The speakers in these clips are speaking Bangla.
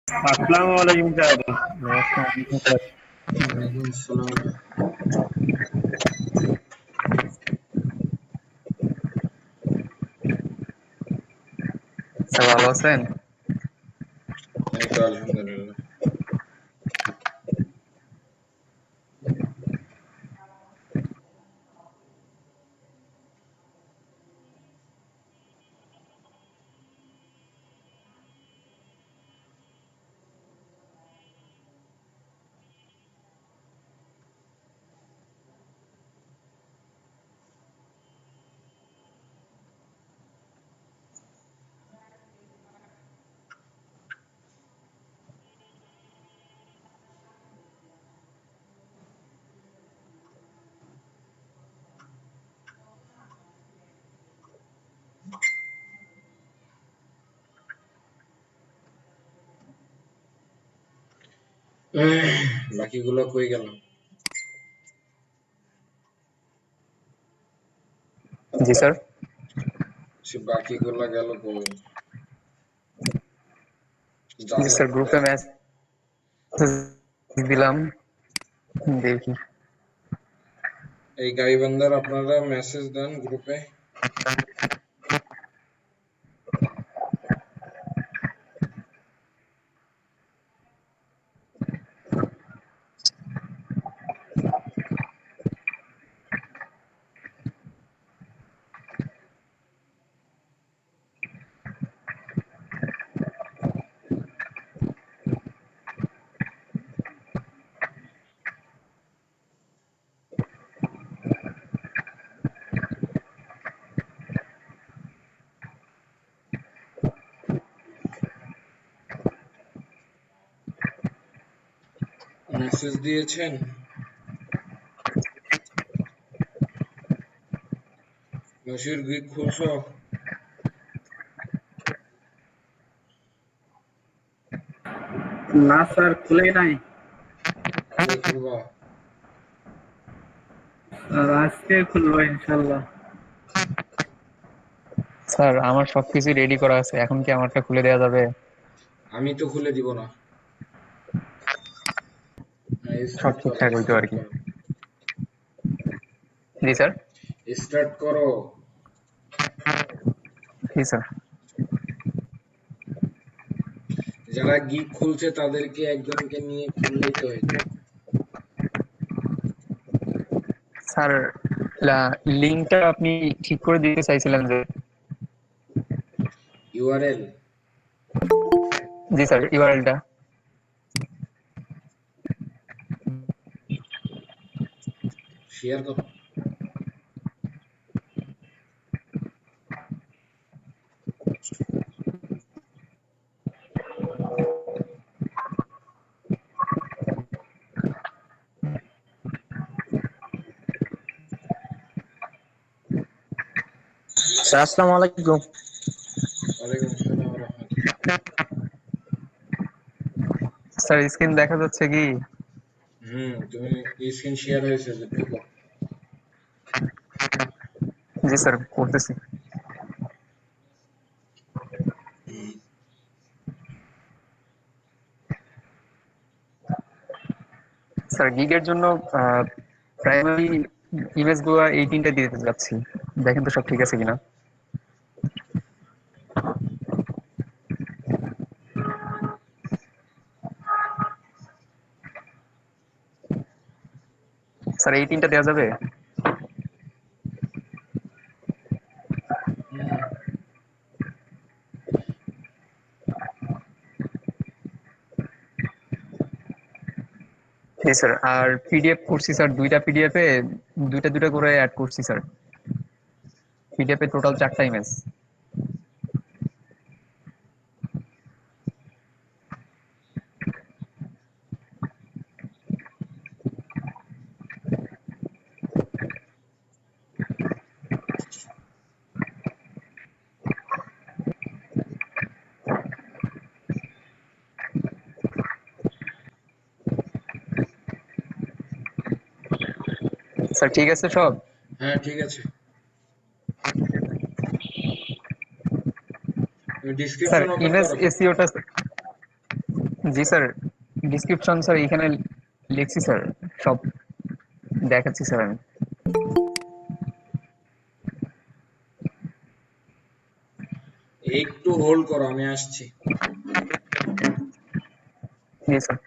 अस्सलाम वालेकुम सर। ওয়ালাইকুম আসসালাম। স্যার ভালো আছেন? এই তো আলহামদুলিল্লাহ। বাকিগুলো কই গেল? জি স্যার। সে বাকিগুলো গেল কই? জি স্যার, গ্রুপে মেসেজ দিলাম, দেখি। এই গাইবান্ধার আপনারা মেসেজ দেন গ্রুপে। মেসেজ দিয়েছেন? নসির গ্রুপ খুলছো? না স্যার, খুলে নাই। কবে খুলবা? আর আজকে খুলবো ইনশাল্লাহ। স্যার আমার সবকিছু রেডি করা আছে, এখন কি আমারটা খুলে দেওয়া যাবে? আমি তো খুলে দিব না। সব স্টার্ট করো, ঠিকঠাক হইতো আর স্টার্ট কি। করো, জি স্যার। স্টার্ট করো। জি স্যার। যারা গিগ খুলছে তাদেরকে একজনকে নিয়ে খুললেই তো হইতো। স্যার লিঙ্কটা আপনি ঠিক করে দিতে চাইছিলেন যে? ইউআরএল জি স্যার, ইউআরএলটা। শেয়ার করো। স্যার আসসালামু আলাইকুম। ওয়ালাইকুম আসসালাম ওয়া রাহমাতুল্লাহ। স্যার স্ক্রিন দেখা যাচ্ছে কি? তুমি স্ক্রিন শেয়ার হয়েছে ঢুকো। জি স্যার, করতেছি। স্যার গিগের জন্য প্রাইমারি ইমেজগুলো এই তিনটা দিতে যাচ্ছি, দেখেন তো সব ঠিক আছে কিনা। স্যার এই তিনটা দেওয়া যাবে? হুম জি স্যার। আর পিডিএফ করছি স্যার, দুইটা পিডিএফ এ দুইটা দুইটা করে অ্যাড করছি স্যার। পিডিএফ এ টোটাল 4টা ইমেজ। স্যার ঠিক আছে সব? হ্যাঁ ঠিক আছে। স্যার ডিসক্রিপশন ওপেন ইমেজ করো। এসইওটা, জি স্যার, ডিসক্রিপশন স্যার এখানে লিখছি স্যার, সব দেখাচ্ছি স্যার আমি। একটু হোল্ড করো, আমি আসছি। জি স্যার।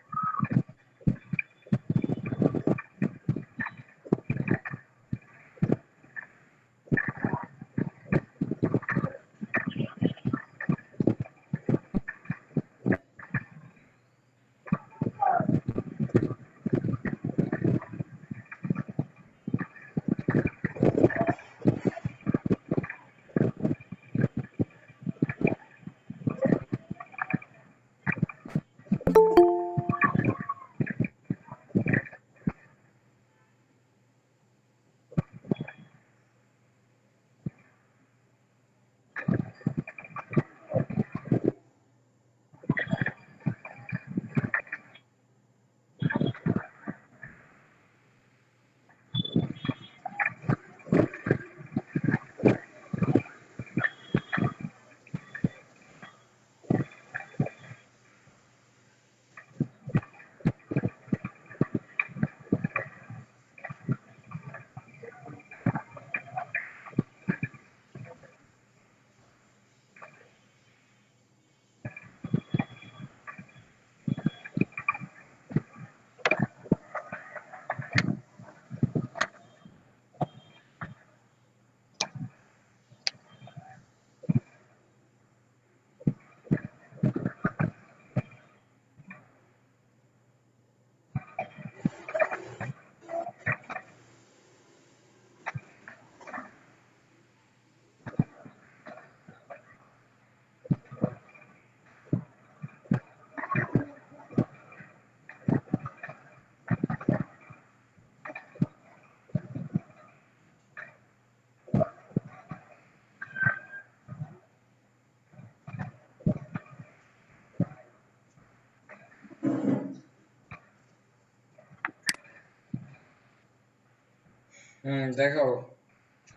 দেখাও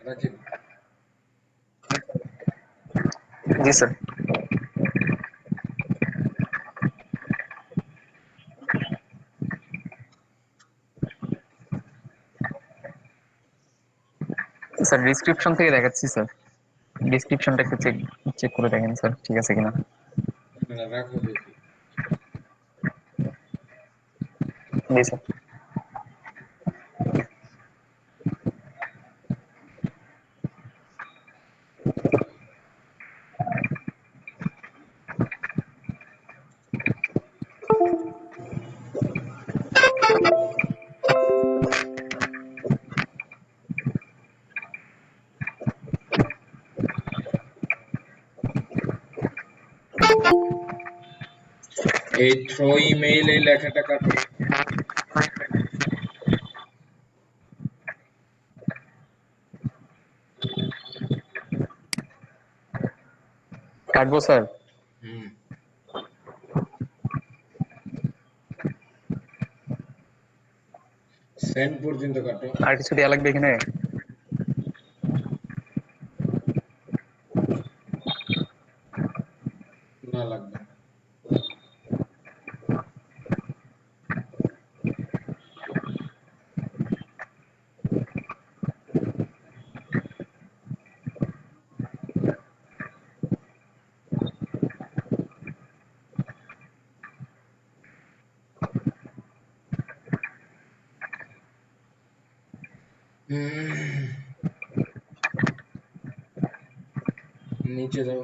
রাকিব। জি স্যার। স্যার ডিসক্রিপশন থেকে দেখাচ্ছি স্যার, ডিসক্রিপশনটা একটু চেক চেক করে দেখেন স্যার, ঠিক আছে কিনা। রাখো দেখি। জি স্যার। এই থ্রো ইমেইল এই লেখাটা কাটো। কাটবো স্যার। হুম সেন্ড পর্যন্ত কাটো। আর কিছু দেওয়া লাগবে এখানে? না লাগবে না। নিচে দাও।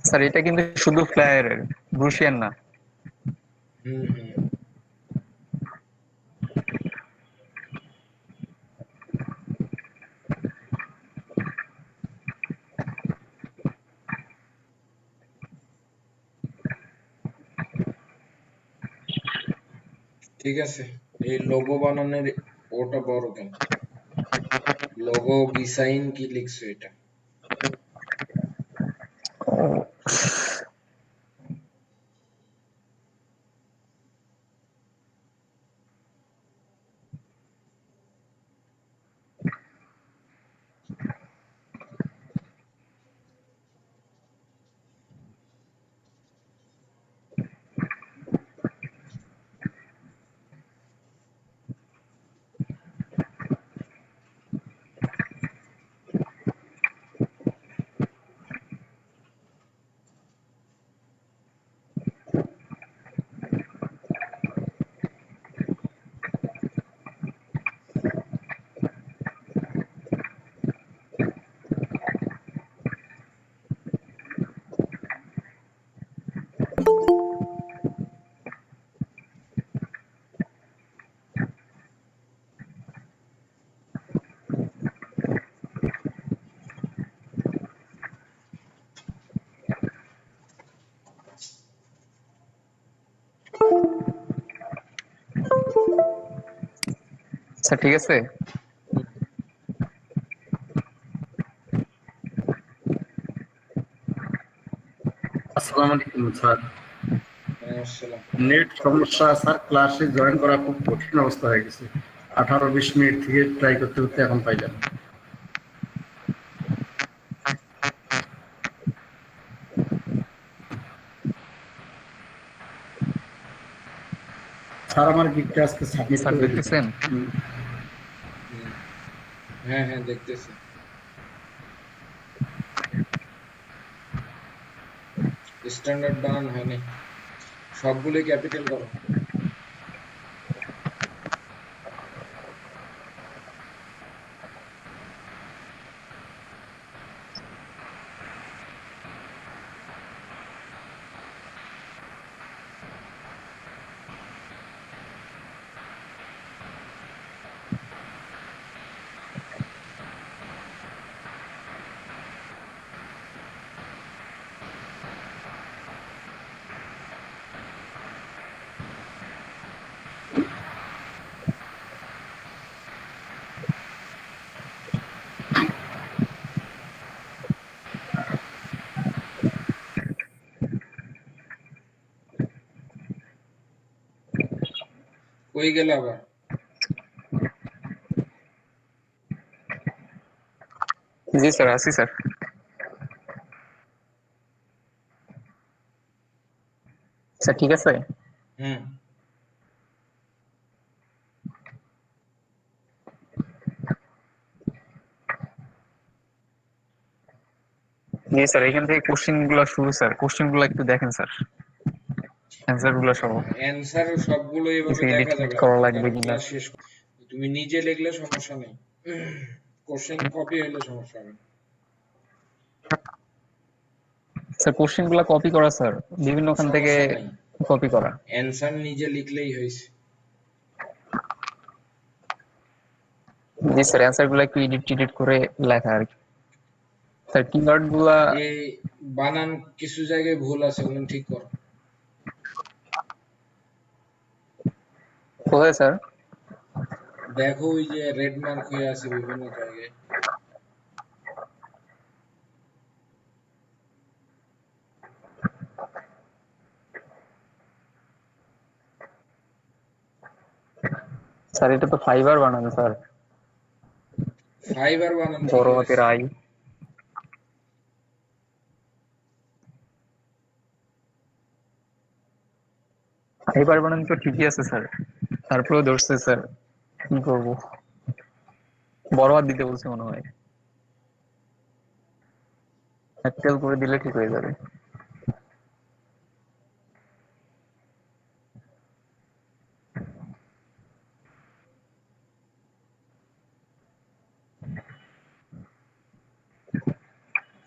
স্যার এটা কিন্তু শুধু ফ্লায়ারের, ব্রুশিয়ান না। হুম হুম ঠিক আছে। এই লোগো বানানোর ওটা বড় কেন? লোগো ডিজাইন কি লিখছো এটা? স্যার ঠিক আছে। আসসালামু আলাইকুম স্যার। আসসালাম। নেট সমস্যা স্যার, ক্লাসে জয়েন করা খুব কঠিন অবস্থা হয়ে গেছে। 18-20 মিনিট থেকে ট্রাই করতে করতে এখন পাইলাম। স্যার আমার গিকটা আজকে সাবমিট স্যার করে দিচ্ছি। দেখতেছেন? হ্যাঁ হ্যাঁ দেখতেছি। স্ট্যান্ডার্ড বানান হয়নি, সবগুলো ক্যাপিটাল করো। কই গেল আবার? জি স্যার, আছি স্যার। স্যার ঠিক আছে। হুম জি স্যার, এখান থেকে কোশ্চেন গুলো শুরু স্যার। কোশ্চেন গুলো একটু দেখেন স্যার, অ্যান্সার গুলো সহ। অ্যানসার সবগুলো এভাবে এডিট দেখা ফিডিট যাবে না করা তো, লাগবে কারণ কিনা। ক্লাস শেষ। তুমি নিজে লিখলে সমস্যা নেই, কোশ্চেন কপি হলে সমস্যা হবে। স্যার কোশ্চেন গুলো কপি করা স্যার, বিভিন্ন ওখান থেকে সমস্যা নাই, কপি করা। অ্যানসার নিজে লিখলেই হয়েছে। জি স্যার, অ্যান্সার গুলো একটু এডিট টিডিট করে লেখা আর কি। স্যার কিওয়ার্ড গুলা এই বানান কিছু জায়গায় ভুল আছে, ওগুলো ঠিক করো। কোথায় স্যার? দেখো ওই যে রেড মার্ক হয়ে আছে বিভিন্ন জায়গায়। স্যার এটা তো ফাইবার বানানো স্যার, ফাইবার বানান বড় ঠিকই হাতের আছে। আই। ফাইবার বানানো তো ঠিকই আছে স্যার, তারপরেও ধরছে স্যার, কি করবো। বড় হাত দিতে বলছে মনে হয়, ক্যাপিটাল করে দিলে ঠিক হয়ে যাবে।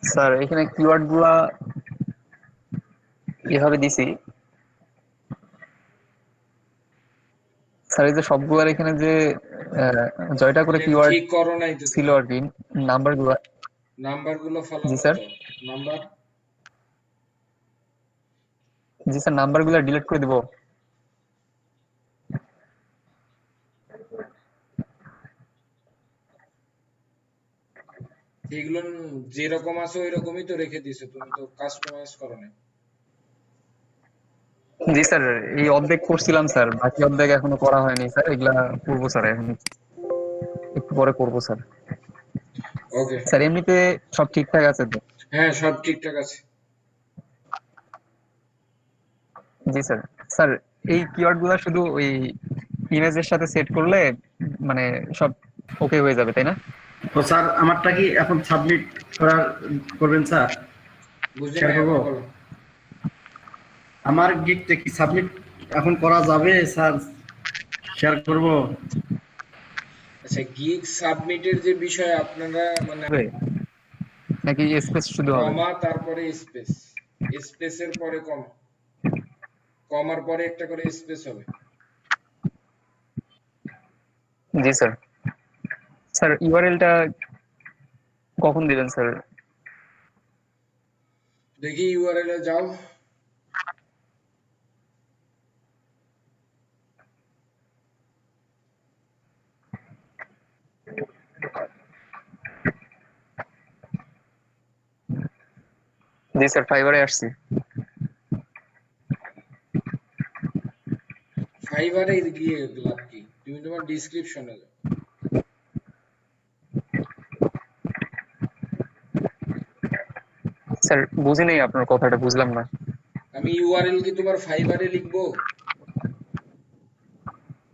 স্যার এখানে কিওয়ার্ড গুলা এভাবে দিছি স্যার, এই যে সবগুলার এখানে যে জয়টা করে এটা কিওয়ার্ড ঠিক করো নাই তো ছিল তুমি, আর কি, নাম্বার গুলা। নাম্বার গুলো ফলো জি স্যার। করতে হবে। নাম্বার জি স্যার, নাম্বার গুলা ডিলিট করে দিব। এগুলো যেরকম আছে ওই রকমই তো রেখে দিছো, তুমি তো কাস্টমাইজ করো না। জি স্যার, এই অর্ধেক করছিলাম স্যার, বাকি অর্ধেক এখনো করা হয়নি স্যার, এগুলা করবো স্যার, এখন একটু পরে করবো স্যার। ওকে। স্যার এমনিতে সব ঠিকঠাক আছে তো? হ্যাঁ সব ঠিকঠাক আছে। জি স্যার। স্যার এই কিওয়ার্ড গুলা শুধু ওই ইমেজের সাথে সেট করলে মানে সব ওকে হয়ে যাবে, তাই না? তো স্যার আমারটা কি এখন সাবমিট করবেন স্যার? বুঝি শেয়ার নাই, করবো? আবার বলো। আমার গিকটা কি সাবমিট এখন করা যাবে স্যার? শেয়ার করবো? আচ্ছা, গিগ সাবমিটের যে বিষয় আপনারা মানে হবে নাকি স্পেস শুধু হবে? কমা তারপরে স্পেস, স্পেসের পরে কমা, কমার পরে একটা করে স্পেস হবে। জি স্যার। স্যার ইউআরএলটা কখন দিবেন স্যার? দেখি ইউআরএল এ যাও। জি স্যার, ফাইবারে আসছি। ফাইবারে গিয়ে লাভ কি? তুমি তোমার ডেসক্রিপশনে যাও। স্যার বুঝি নাই আপনার কথাটা, বুঝলাম না। আমি ইউআরএল কি তোমার ফাইবারে লিখবো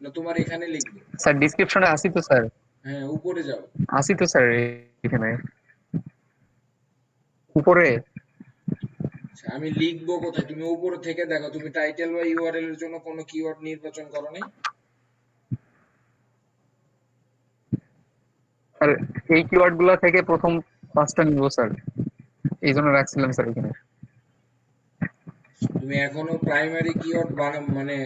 না তোমার এখানে লিখবো? স্যার ডিসক্রিপশনে আসি তো স্যার, হ্যাঁ, উপরে যাও। আসি তো স্যার এখানে উপরে। আচ্ছা, আমি লিখবো কোথায়? তুমি উপরে থেকে দেখো, তুমি টাইটেল বা ইউআরএল এর জন্য কোনো কিওয়ার্ড নির্বাচন করো নাই? স্যার এই কিওয়ার্ড গুলা থেকে প্রথম 5টা নিব স্যার, এই জন্য রাখছিলাম স্যার এখানে। তুমি এখনো প্রাইমারি কিওয়ার্ড মানে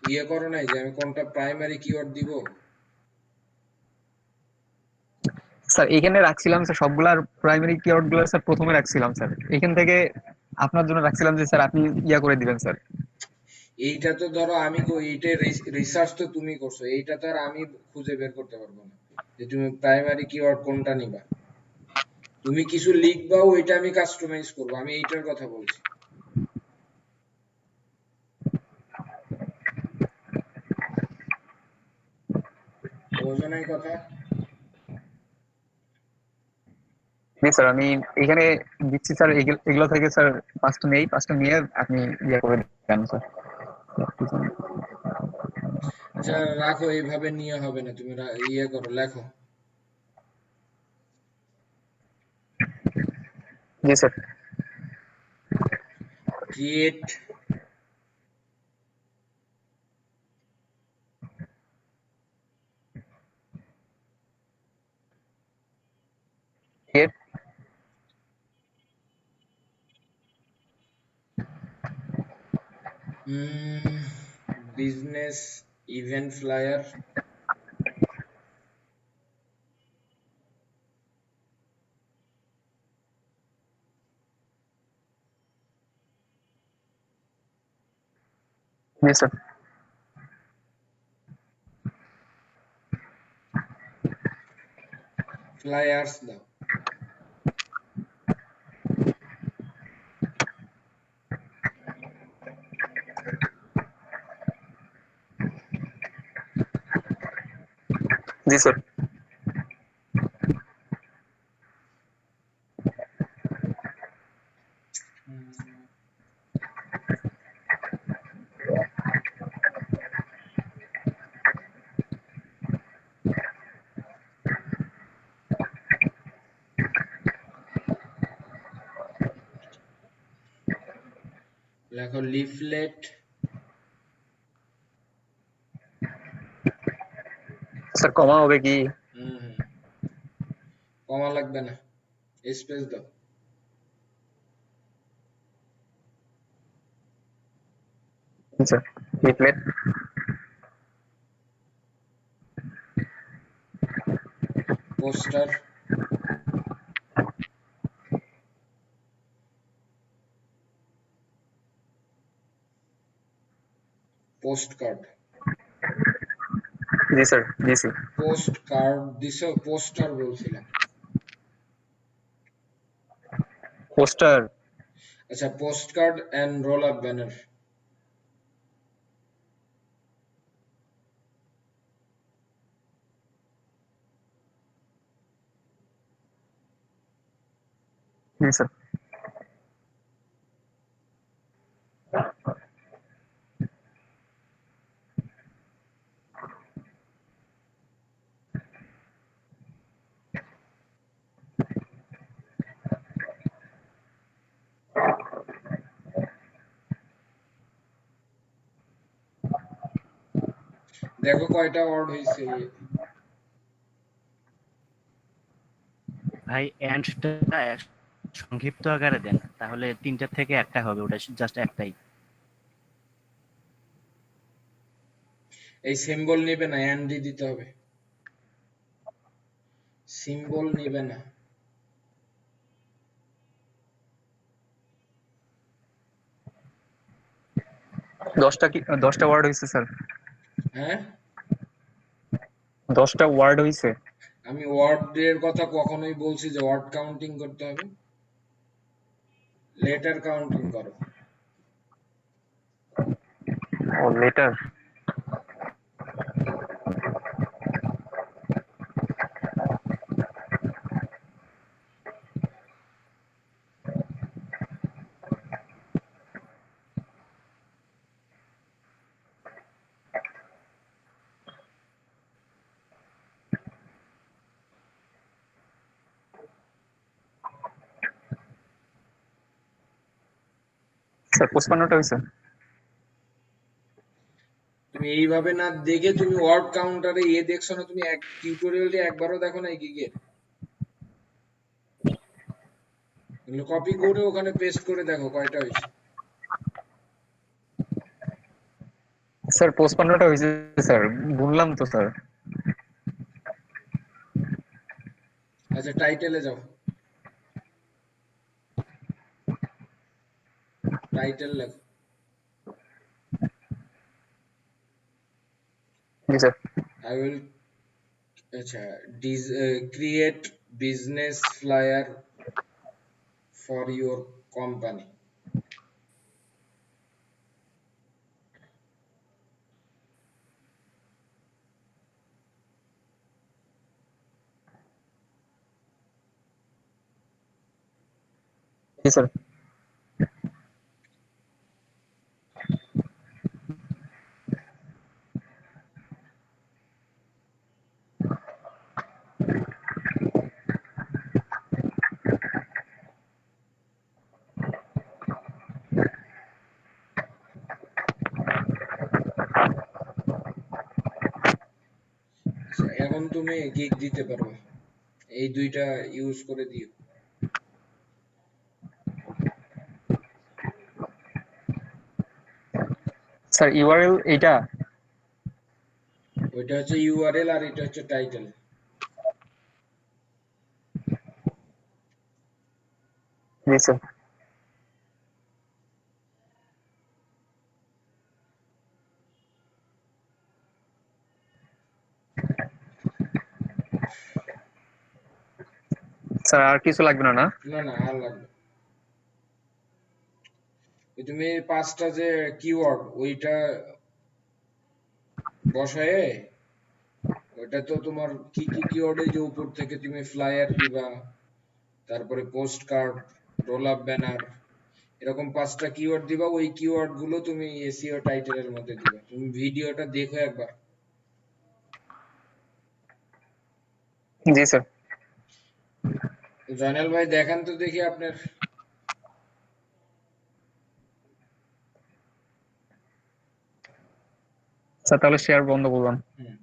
ইয়ে করো নাই যে আমি কোনটা প্রাইমারি কিওয়ার্ড দিব? স্যার এখানে রাখছিলাম স্যার সবগুলার প্রাইমারি কিওয়ার্ড গুলো স্যার প্রথমে রাখছিলাম স্যার, এখান থেকে আপনার জন্য রাখছিলাম যে স্যার আপনি ইয়া করে দিবেন স্যার। এইটা তো ধরো আমি এইটা রিসার্চ তো তুমি করছো, এইটা তো আর আমি খুঁজে বের করতে পারবো না যে তুমি প্রাইমারি কিওয়ার্ড কোনটা নিবা। তুমি কিছু লিখবা, ওইটা আমি কাস্টমাইজ করবো, আমি এইটার কথা বলছি। বোঝো নাই কথা? জি স্যার, আমি এখানে দিচ্ছি স্যার, এগুলো থেকে স্যার 5টা নেই, 5টা নিয়ে আপনি ইয়া করে দেন স্যার। আচ্ছা রাখো, এইভাবে নিয়ে হবে না, তুমি ইয়ে করো, লেখো। জি sir. Create Get business event flyer. জি স্যার। ফ্লায়ার্স দাও। জি স্যার। লেখো লিফলেট। স্যার কমা হবে কি? হুম, কমা লাগবে না, স্পেস দাও। Sir leaflet. Poster. Post card. জি স্যার দিছি। পোস্ট কার্ড দিছো? পোস্টার বলছিলাম। পোস্টার। আচ্ছা, post card and roll up banner. জি স্যার। দেখো কয়টা ওয়ার্ড হয়েছে। ভাই এন্ডটা সংক্ষিপ্ত আকারে দেন, তাহলে 3টার থেকে একটা হবে, ওটা জাস্ট একটাই। এই সিম্বল নিবে না, এন্ডি দিতে হবে। সিম্বল নিবে না। 10টা ওয়ার্ড হয়েছে স্যার। হ্যাঁ, 10টা ওয়ার্ড হয়েছে। আমি ওয়ার্ড এর কথা কখনোই বলছি যে ওয়ার্ড কাউন্টিং করতে হবে? লেটার কাউন্টিং করো। ও লেটার। স্যার 55টা হয়েছে। তুমি এইভাবে না দেখে তুমি ওয়ার্ড কাউন্টারে দেখছো না, তুমি এক টিউটোরিয়ালটি একবারও দেখো না গিগের, এগুলো কপি করে ওখানে পেস্ট করে দেখো কয়টা হয়েছে। স্যার 55টা হয়েছে স্যার, গুনলাম তো স্যার। আচ্ছা টাইটেলে যাও, টাইটেল লেখো। জি sir. I will acha create business flyer for your company. জি স্যার। আচ্ছা এখন তুমি গিগ দিতে পারো, এই দুইটা ইউজ করে দিও। স্যার ইউআরএল এইটা? ওইটা হচ্ছে ইউআরএল আর এটা হচ্ছে টাইটেল। জি স্যার। স্যার আর কিছু লাগবে না? না না না আর লাগবে। তুমি পাঁচটা যে কিওয়ার্ড ওইটা বসায়ে, ওইটা তো তোমার কি কি কিওয়ার্ডে যে উপর থেকে তুমি ফ্লায়ার দিবা, তারপরে post card, role up banner, এরকম পাঁচটা কিওয়ার্ড দিবা। ওই কিওয়ার্ড গুলো তুমি এসইও টাইটেলের মধ্যে দিবা। তুমি ভিডিওটা দেখো একবার। জি স্যার। জয়নাল ভাই দেখান তো দেখি আপনার। স্যার তাহলে শেয়ার বন্ধ করলাম। হুম।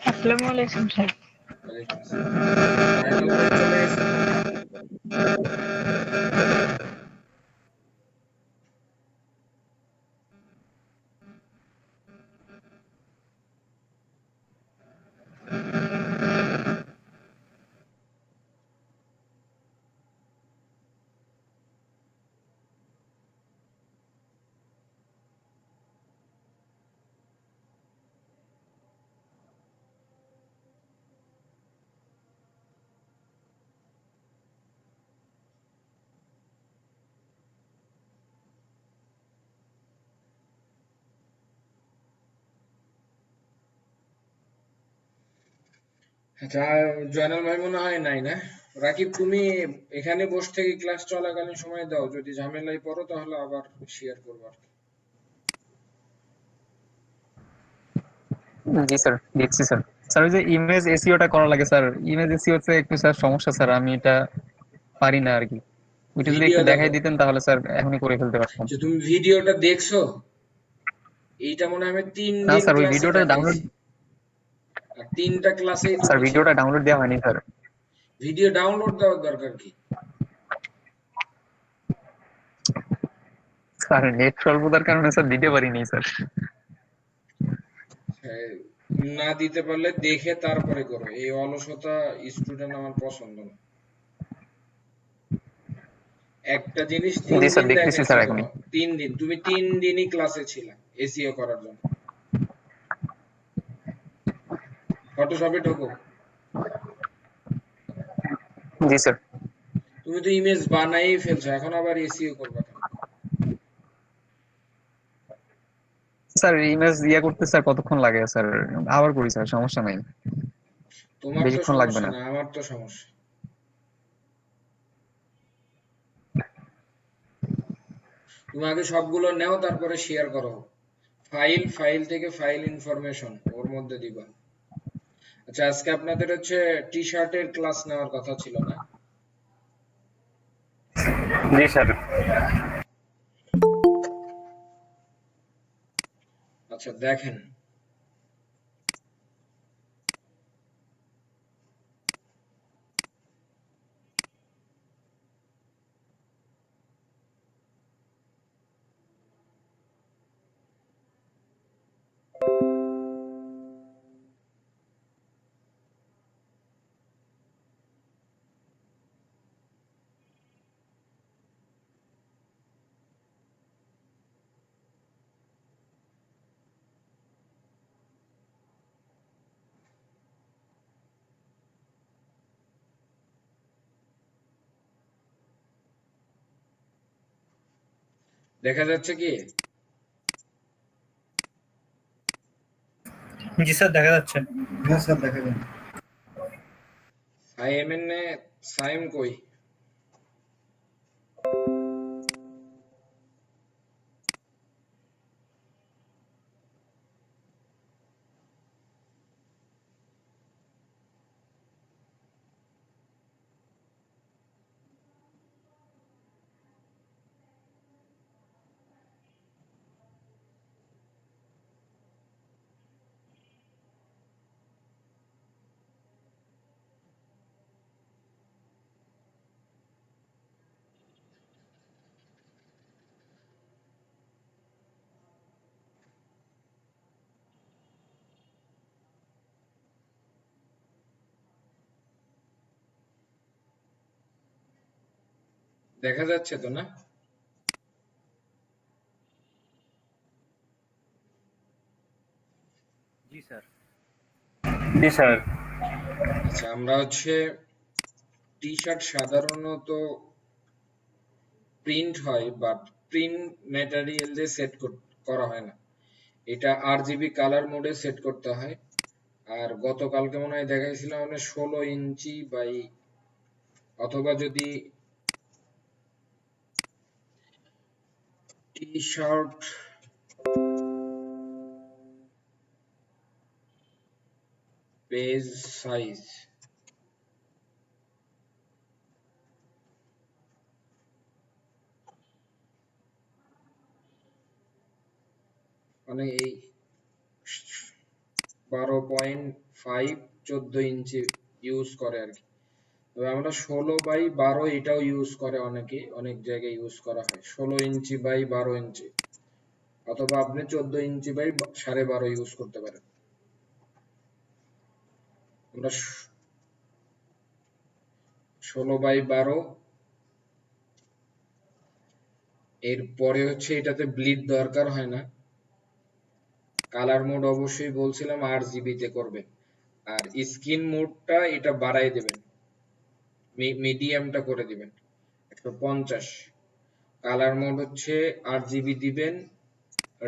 আসসালামু আলাইকুম স্যার। ওয়ালাইকুম আসসালাম। জয়নাল ভাই চলে গেছে। আচ্ছা জয়নাল ভাই মনে হয় নাই না? রাকিব তুমি এখানে বসে থেকে ক্লাস চলাকালীন সময় দাও, যদি ঝামেলায় পড়ো তাহলে আবার শেয়ার করবা। জি স্যার দিচ্ছি স্যার। স্যার ওই যে ইমেজ এসইওটা করা লাগে স্যার, ইমেজ এসইও তে একটু স্যার সমস্যা স্যার, আমি এটা পারি না আর কি। ওইটা যদি ভিডিও একটু দেখো দেখাই দিতেন তাহলে স্যার এখনই করে ফেলতে পারতাম। যে তুমি ভিডিওটা দেখছো, এইটা মনে হয় আমি 3 না দিন স্যার ওই ক্লাসে ভিডিওটা ডাউনলোড, দেখাইছি। আর 3টা ক্লাসেই স্যার তুমি ভিডিওটা ডাউনলোড দেওয়া হয়নি স্যার। ভিডিও ডাউনলোড দেওয়ার দরকার কি? স্যার নেট স্বল্পতার কারণে স্যার দিতে পারিনি স্যার। হ্যাঁ, না দিতে পারলে দেখে তারপরে করো, এই অলসতা স্টুডেন্ট আমার পছন্দ না। একটা জিনিস তিন জি স্যার দিন দেখতেছি দেখাইছি স্যার তোমার, এখনই। 3 দিন, তুমি 3 দিনই ক্লাসে ছিলা এসইও করার জন্য। ফটোশপে ঢোকো। জি স্যার। তুমি তো ইমেজ বানাই ফেলছো, এখন আবার এসইও করবা কেন? স্যার ইমেজ ইয়ে করতে স্যার কতক্ষণ লাগে স্যার? আবার করি স্যার, সমস্যা নাই, তোমার তো বেশিক্ষণ লাগবে সমস্যা না। না, আমার তো সমস্যা। তুমি আগে সবগুলো নেও, তারপরে শেয়ার করো। ফাইল থেকে ফাইল ইনফরমেশন ওর মধ্যে দিবা। আচ্ছা, আজকে আপনাদের হচ্ছে টি শার্টের ক্লাস নেওয়ার কথা ছিল না? জি স্যার। আচ্ছা দেখেন, দেখা যাচ্ছে কি? জি স্যার দেখা যাচ্ছে। হ্যাঁ স্যার দেখা যাবে। সাইএমএন সাইম কই? দেখা যাচ্ছে তো না? জি স্যার। জি স্যার। আচ্ছা, আমরা হচ্ছে টি শার্ট সাধারণত প্রিন্ট হয়, বাট প্রিন্ট ম্যাটেরিয়াল দিয়ে সেট করা হয় না। এটা আরজিবি কালার মোডে সেট করতে হয়। আর গতকালকে মনে হয় দেখাইছিলাম আমরা 16 ইঞ্চি বাই, অথবা যদি টি শার্ট পেজ সাইজ, মানে এই 12.5 14 ইঞ্চি ইউজ করে আর কি। তবে আমরা 16/12 এটাও ইউজ করে অনেকে, অনেক জায়গায় ইউজ করা হয় 16 ইঞ্চি বাই 12 ইঞ্চি, অথবা আপনি 14 ইঞ্চি বাই 12.5 ইউজ করতে পারেন। আমরা 16/12, এরপরে হচ্ছে এটাতে ব্লিড দরকার হয় না। কালার মোড অবশ্যই বলছিলাম 8 GB তে করবেন। আর স্ক্রিন মোডটা এটা বাড়াই দেবেন, মিডিয়ামটা করে দিবেন 150। কালার মোড হচ্ছে 8 GB দিবেন,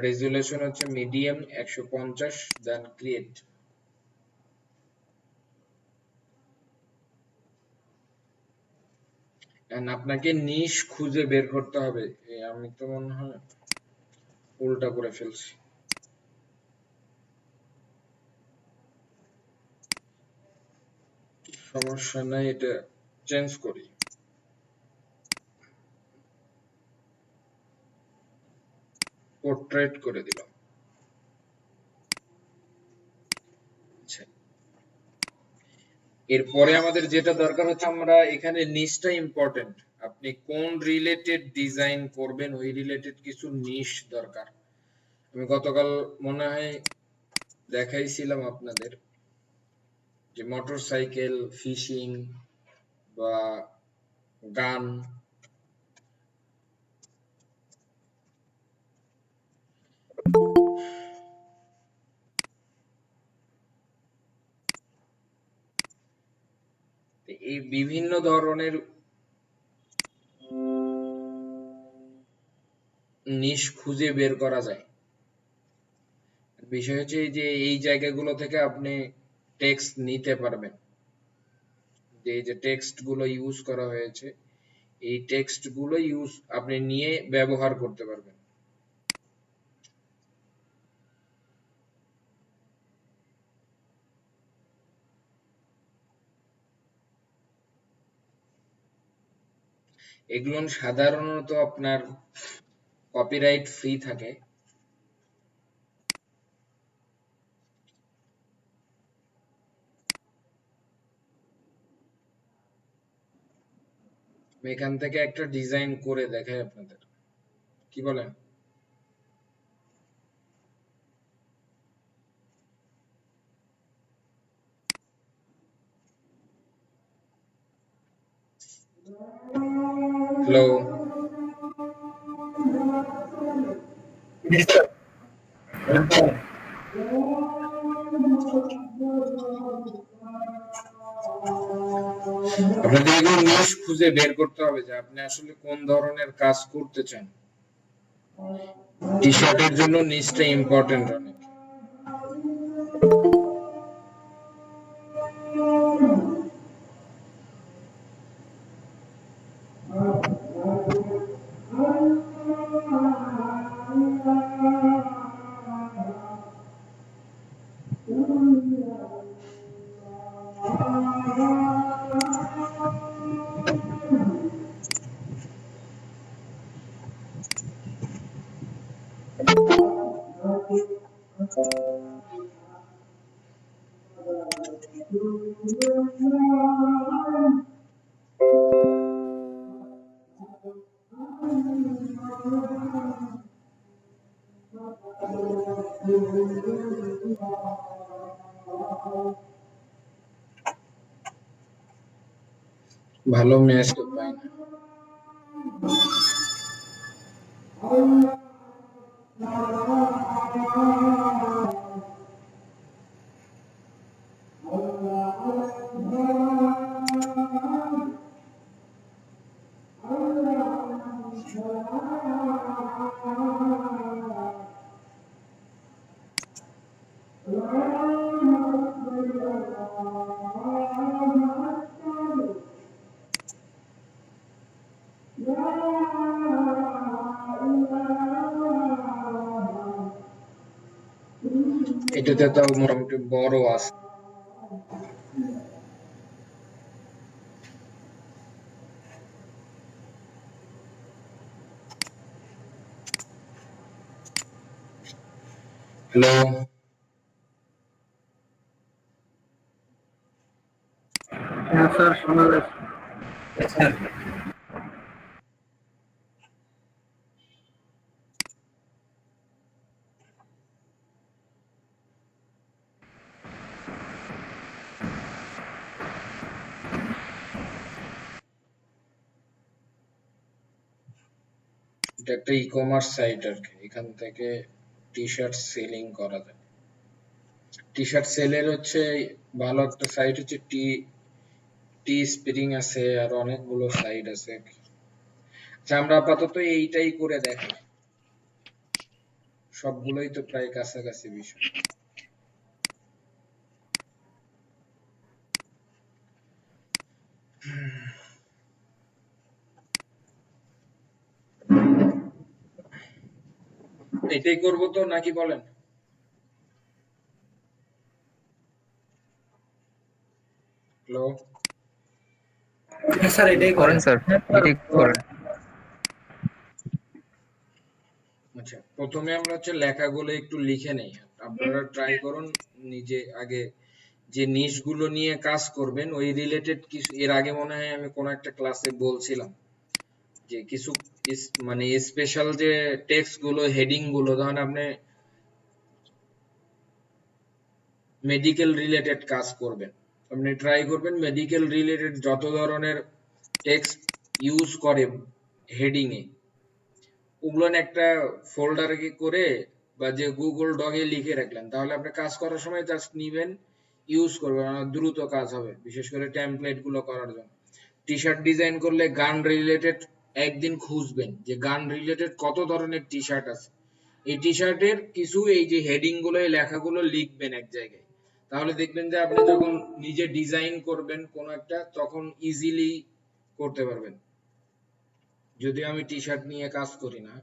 রেজুলেশন হচ্ছে মিডিয়াম 150, দেন ক্রিয়েট। এন্ড আপনাকে নিশ খুঁজে বের করতে হবে। আমি তো মনে হয় উল্টা করে ফেলছি। সমস্যা নাই, এটা চেঞ্জ করি। পোর্ট্রেট করে দিলাম। আচ্ছা, এরপরে আমাদের যেটা দরকার হচ্ছে, আমরা এখানে নিশটা ইম্পর্টেন্ট। আপনি কোন রিলেটেড ডিজাইন করবেন ওই রিলেটেড কিছু নিশ দরকার। আমি গতকাল মনে হয় দেখাইছিলাম আপনাদের যে মোটরসাইকেল, ফিশিং বা গান, এই বিভিন্ন ধরনের নিশ খুঁজে বের করা যায়। বিষয় হচ্ছে এই যে এই জায়গাগুলো থেকে আপনি টেক্সট নিতে পারবেন, যে এই যে টেক্সট গুলো ইউজ করা হয়েছে এই টেক্সট গুলো আপনি নিয়ে ব্যবহার করতে পারবেন। এগুলো সাধারণত আপনার কপিরাইট ফ্রি থাকে। আমি এখান থেকে একটা ডিজাইন করে দেখাই আপনাদের, কি বলেন? হ্যালো, জি স্যার। আপনাদের এগুলো নিশ খুঁজে বের করতে হবে যে আপনি আসলে কোন ধরনের কাজ করতে চান। টি শার্টের জন্য নিশটা ইম্পর্টেন্ট অনেক। ভালো ম্যাচ তো পাই না। এটাতে তো মোটামুটি বড় আছে। হ্যালো, হ্যাঁ স্যার, শোনা যাচ্ছে। স্যার এটা একটা ই কমার্স সাইট আর কি, এখান থেকে টি শার্ট সেলিং করা যায়। টি শার্ট সেলের হচ্ছে ভালো একটা সাইট হচ্ছে টি টি স্প্রিং আছে, আর অনেকগুলো সাইট আছে। আচ্ছা, আমরা আপাতত এইটাই করে দেখি, সবগুলোই তো প্রায় কাছাকাছি বিষয়। এটাই করব তো নাকি বলেন? হ্যালো, স্যার এটাই করেন করেন। স্যার, এটাই করেন। আচ্ছা, প্রথমে আমরা হচ্ছে লেখাগুলো একটু লিখে নেই। আপনারা ট্রাই করুন নিজে আগে যে নিশগুলো নিয়ে কাজ করবেন ওই রিলেটেড কিছু, এর আগে মনে হয় আমি কোন একটা ক্লাসে বলছিলাম যে কিছু মানে স্পেশাল যে টেক্সট গুলো, হেডিং গুলো, ধরেন আপনি মেডিকেল রিলেটেড কাজ করবেন, আপনি ট্রাই করবেন মেডিকেল রিলেটেড যত ধরনের টেক্সট ইউজ করে হেডিং এ, ওগুলো একটা ফোল্ডারে করে বা যে গুগল ডকে লিখে রাখলেন, তাহলে আপনি কাজ করার সময় জাস্ট নিবেন, ইউজ করবেন, দ্রুত কাজ হবে, বিশেষ করে টেমপ্লেট গুলো করার জন্য। টি শার্ট ডিজাইন করলে গান রিলেটেড একদিন খুঁজবেন যে গান রিলেটেড কত ধরনের টি শার্ট আছে, এই টি শার্টের কিছু এই যে হেডিং গুলো, এই লেখাগুলো লিখবেন এক জায়গায়, তাহলে দেখবেন যে আপনি যখন নিজে ডিজাইন করবেন কোন একটা, তখন ইজিলি করতে পারবেন। যদিও আমি টি শার্ট নিয়ে কাজ করি না।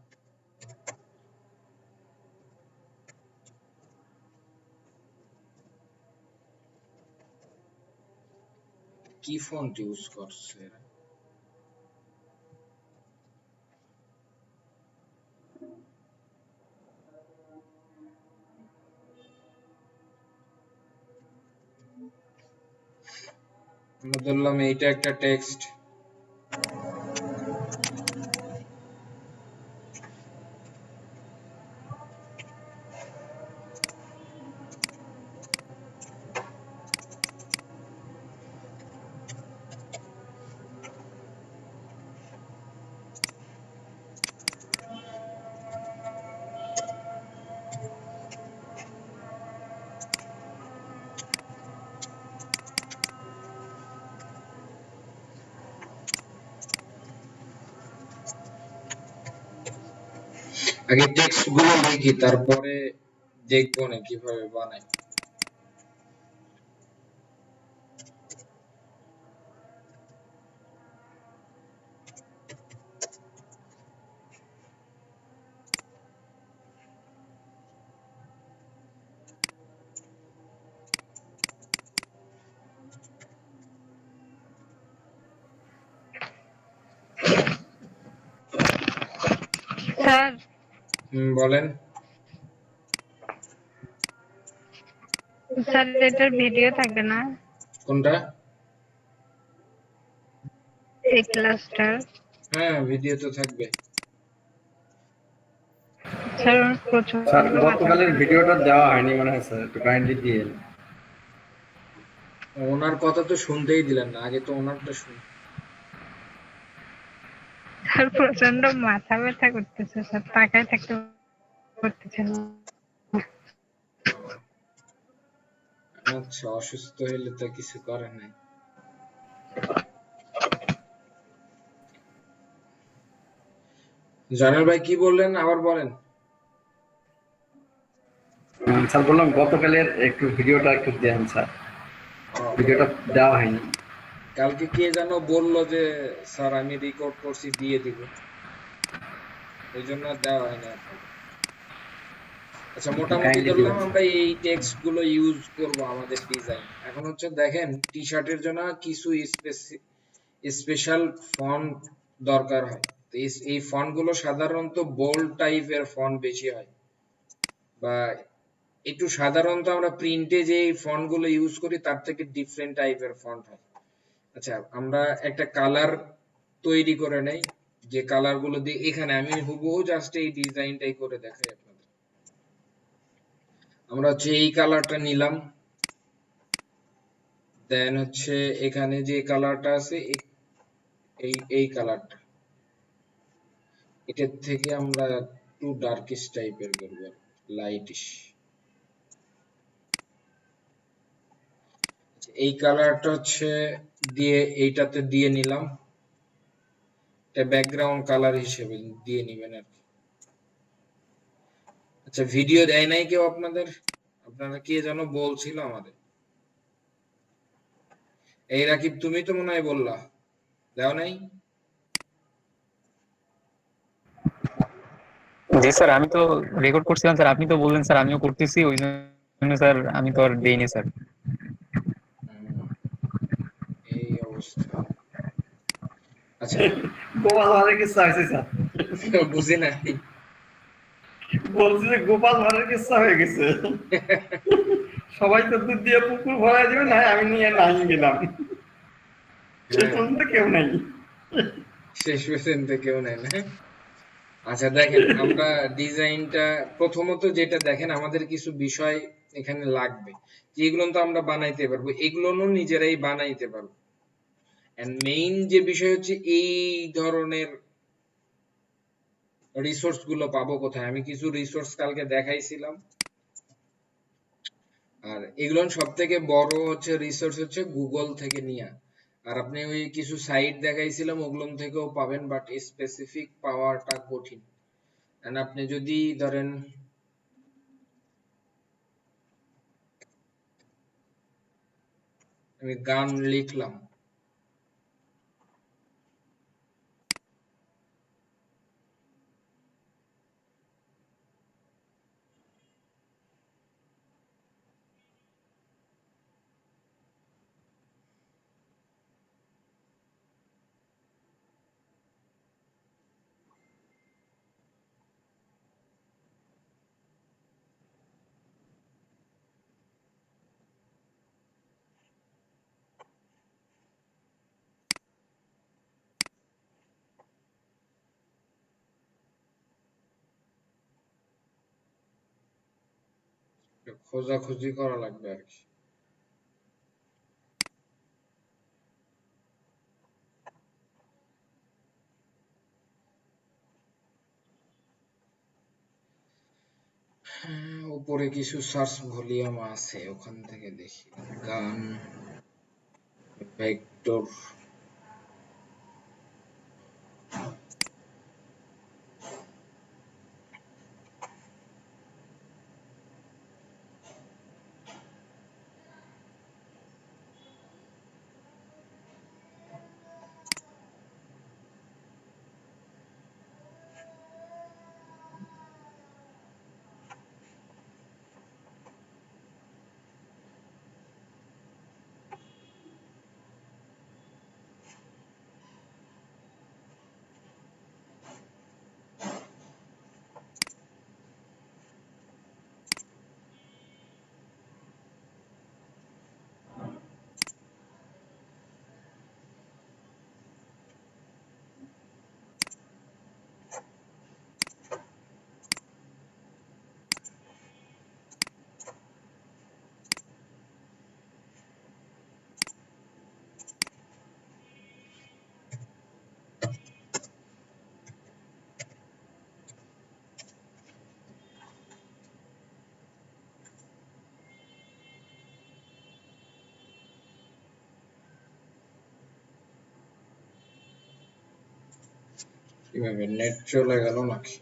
কি ফন্ট ইউজ করছে এরা? আমরা ধরলাম এইটা একটা টেক্সট, আগে টেক্সট গুলো লিখি, তারপরে দেখবো না কিভাবে বানাই। স্যার বলেন। স্যার এটার ভিডিও থাকবে না কোনটা? এই ক্লাসটার? হ্যাঁ, ভিডিও তো থাকবে। স্যার প্রচুর স্যার গতকালের ভিডিওটা দেওয়া হয়নি মনে হয় স্যার, একটু কাইন্ডলি দিয়ে ওনার কথা তো শুনতেই দিলেন না, আগে তো ওনারটা শুন। স্যার প্রচন্ড মাথা ব্যথা করতেছে স্যার, তাকায় থাকতে করতেছে না। আচ্ছা, অসুস্থ হইলে তো কিছু করার নাই। জানাল ভাই কি বললেন আবার বলেন। স্যার বললাম গতকালের একটু ভিডিওটা একটু দেন স্যার, ভিডিওটা দেওয়া হয়নি। কালকে কে যেন বললো যে স্যার আমি রেকর্ড করছি দিয়ে দিব, ওই জন্য আর দেওয়া হয়নি আপনাকে। আচ্ছা, মোটামুটি ধরলাম আমরা এই টেক্সট গুলো ইউজ করব আমাদের ডিজাইন। এখন হচ্ছে দেখেন, টি শার্টের জন্য কিছু স্পেশাল ফন্ট দরকার হয়। তো এই ফন্ট গুলো সাধারণত বোল্ড টাইপের ফন্ট বেশি হয়, বা একটু সাধারণত আমরা প্রিন্টে যে ফন্ট গুলো ইউজ করি তার থেকে ডিফারেন্ট টাইপের ফন্ট হয়। আচ্ছা, আমরা একটা কালার তৈরি করে নেই, যে কালার গুলো দিয়ে এখানে আমি হুবহু জাস্ট এই ডিজাইনটাই করে দেখাই আপনাদের। আমরা হচ্ছে এই কালারটা নিলাম, দেন হচ্ছে এখানে যে কালারটা আছে এই কালারটা, এটার থেকে আমরা একটু ডার্কিশ টাইপের করব, লাইটিশ। এই কালারটা হচ্ছে দিয়ে এইটাতে দিয়ে নিলাম, এটা ব্যাকগ্রাউন্ড কালার হিসেবে দিয়ে নেবেন আর কি। আচ্ছা, ভিডিও দেয় নাই কেউ আপনাদের? আপনারা কে যেন বলছিল আমাদের, এই রাকিব তুমি তো মনে হয় বললা দাও নাই। জি স্যার, আমি তো রেকর্ড করছিলাম স্যার, আপনি তো বললেন স্যার আমিও করতেছি, ওই জন্য স্যার আমি তো আর দেইনি স্যার। এই অবস্থা। আচ্ছা, গোপাল ভাড়ের কিস্সা হয়েছে স্যার, বুঝি না, বলছি যে গোপাল ভাড়ের কিস্সা হয়ে গেছে, সবাই তো দুধ দিয়ে পুকুর ভরা দিবে না, আমি নিয়ে নাই গেলাম, শেষ হ্যাঁ, পর্যন্ত কেউ নাই। শেষ পর্যন্ত কেউ নেয় না। আচ্ছা দেখেন, আমরা ডিজাইনটা প্রথমত যেটা দেখেন, আমাদের কিছু বিষয় এখানে লাগবে, যেগুলো তো আমরা বানাইতে পারবো, এগুলো নিজেরাই বানাইতে পারবো। এন্ড মেইন যে বিষয় হচ্ছে এই ধরনের রিসোর্স গুলো পাবো কোথায়। আমি কিছু রিসোর্স কালকে দেখাইছিলাম, আর এগুলো সব থেকে বড় হচ্ছে রিসোর্স হচ্ছে গুগল থেকে নিয়া। আর আপনি ওই কিছু সাইট দেখাইছিলাম, ওগুলো থেকেও পাবেন, বাট স্পেসিফিক পাওয়াটা কঠিন। এন্ড আপনি যদি ধরেন আমি গান লিখলাম, খোঁজাখুঁজি করা লাগবে আর কি। উপরে কিছু সার্চ ভলিউম আছে, ওখান থেকে দেখি। গান ভেক্টর, কিভাবে নেট চলে গেল নাকি?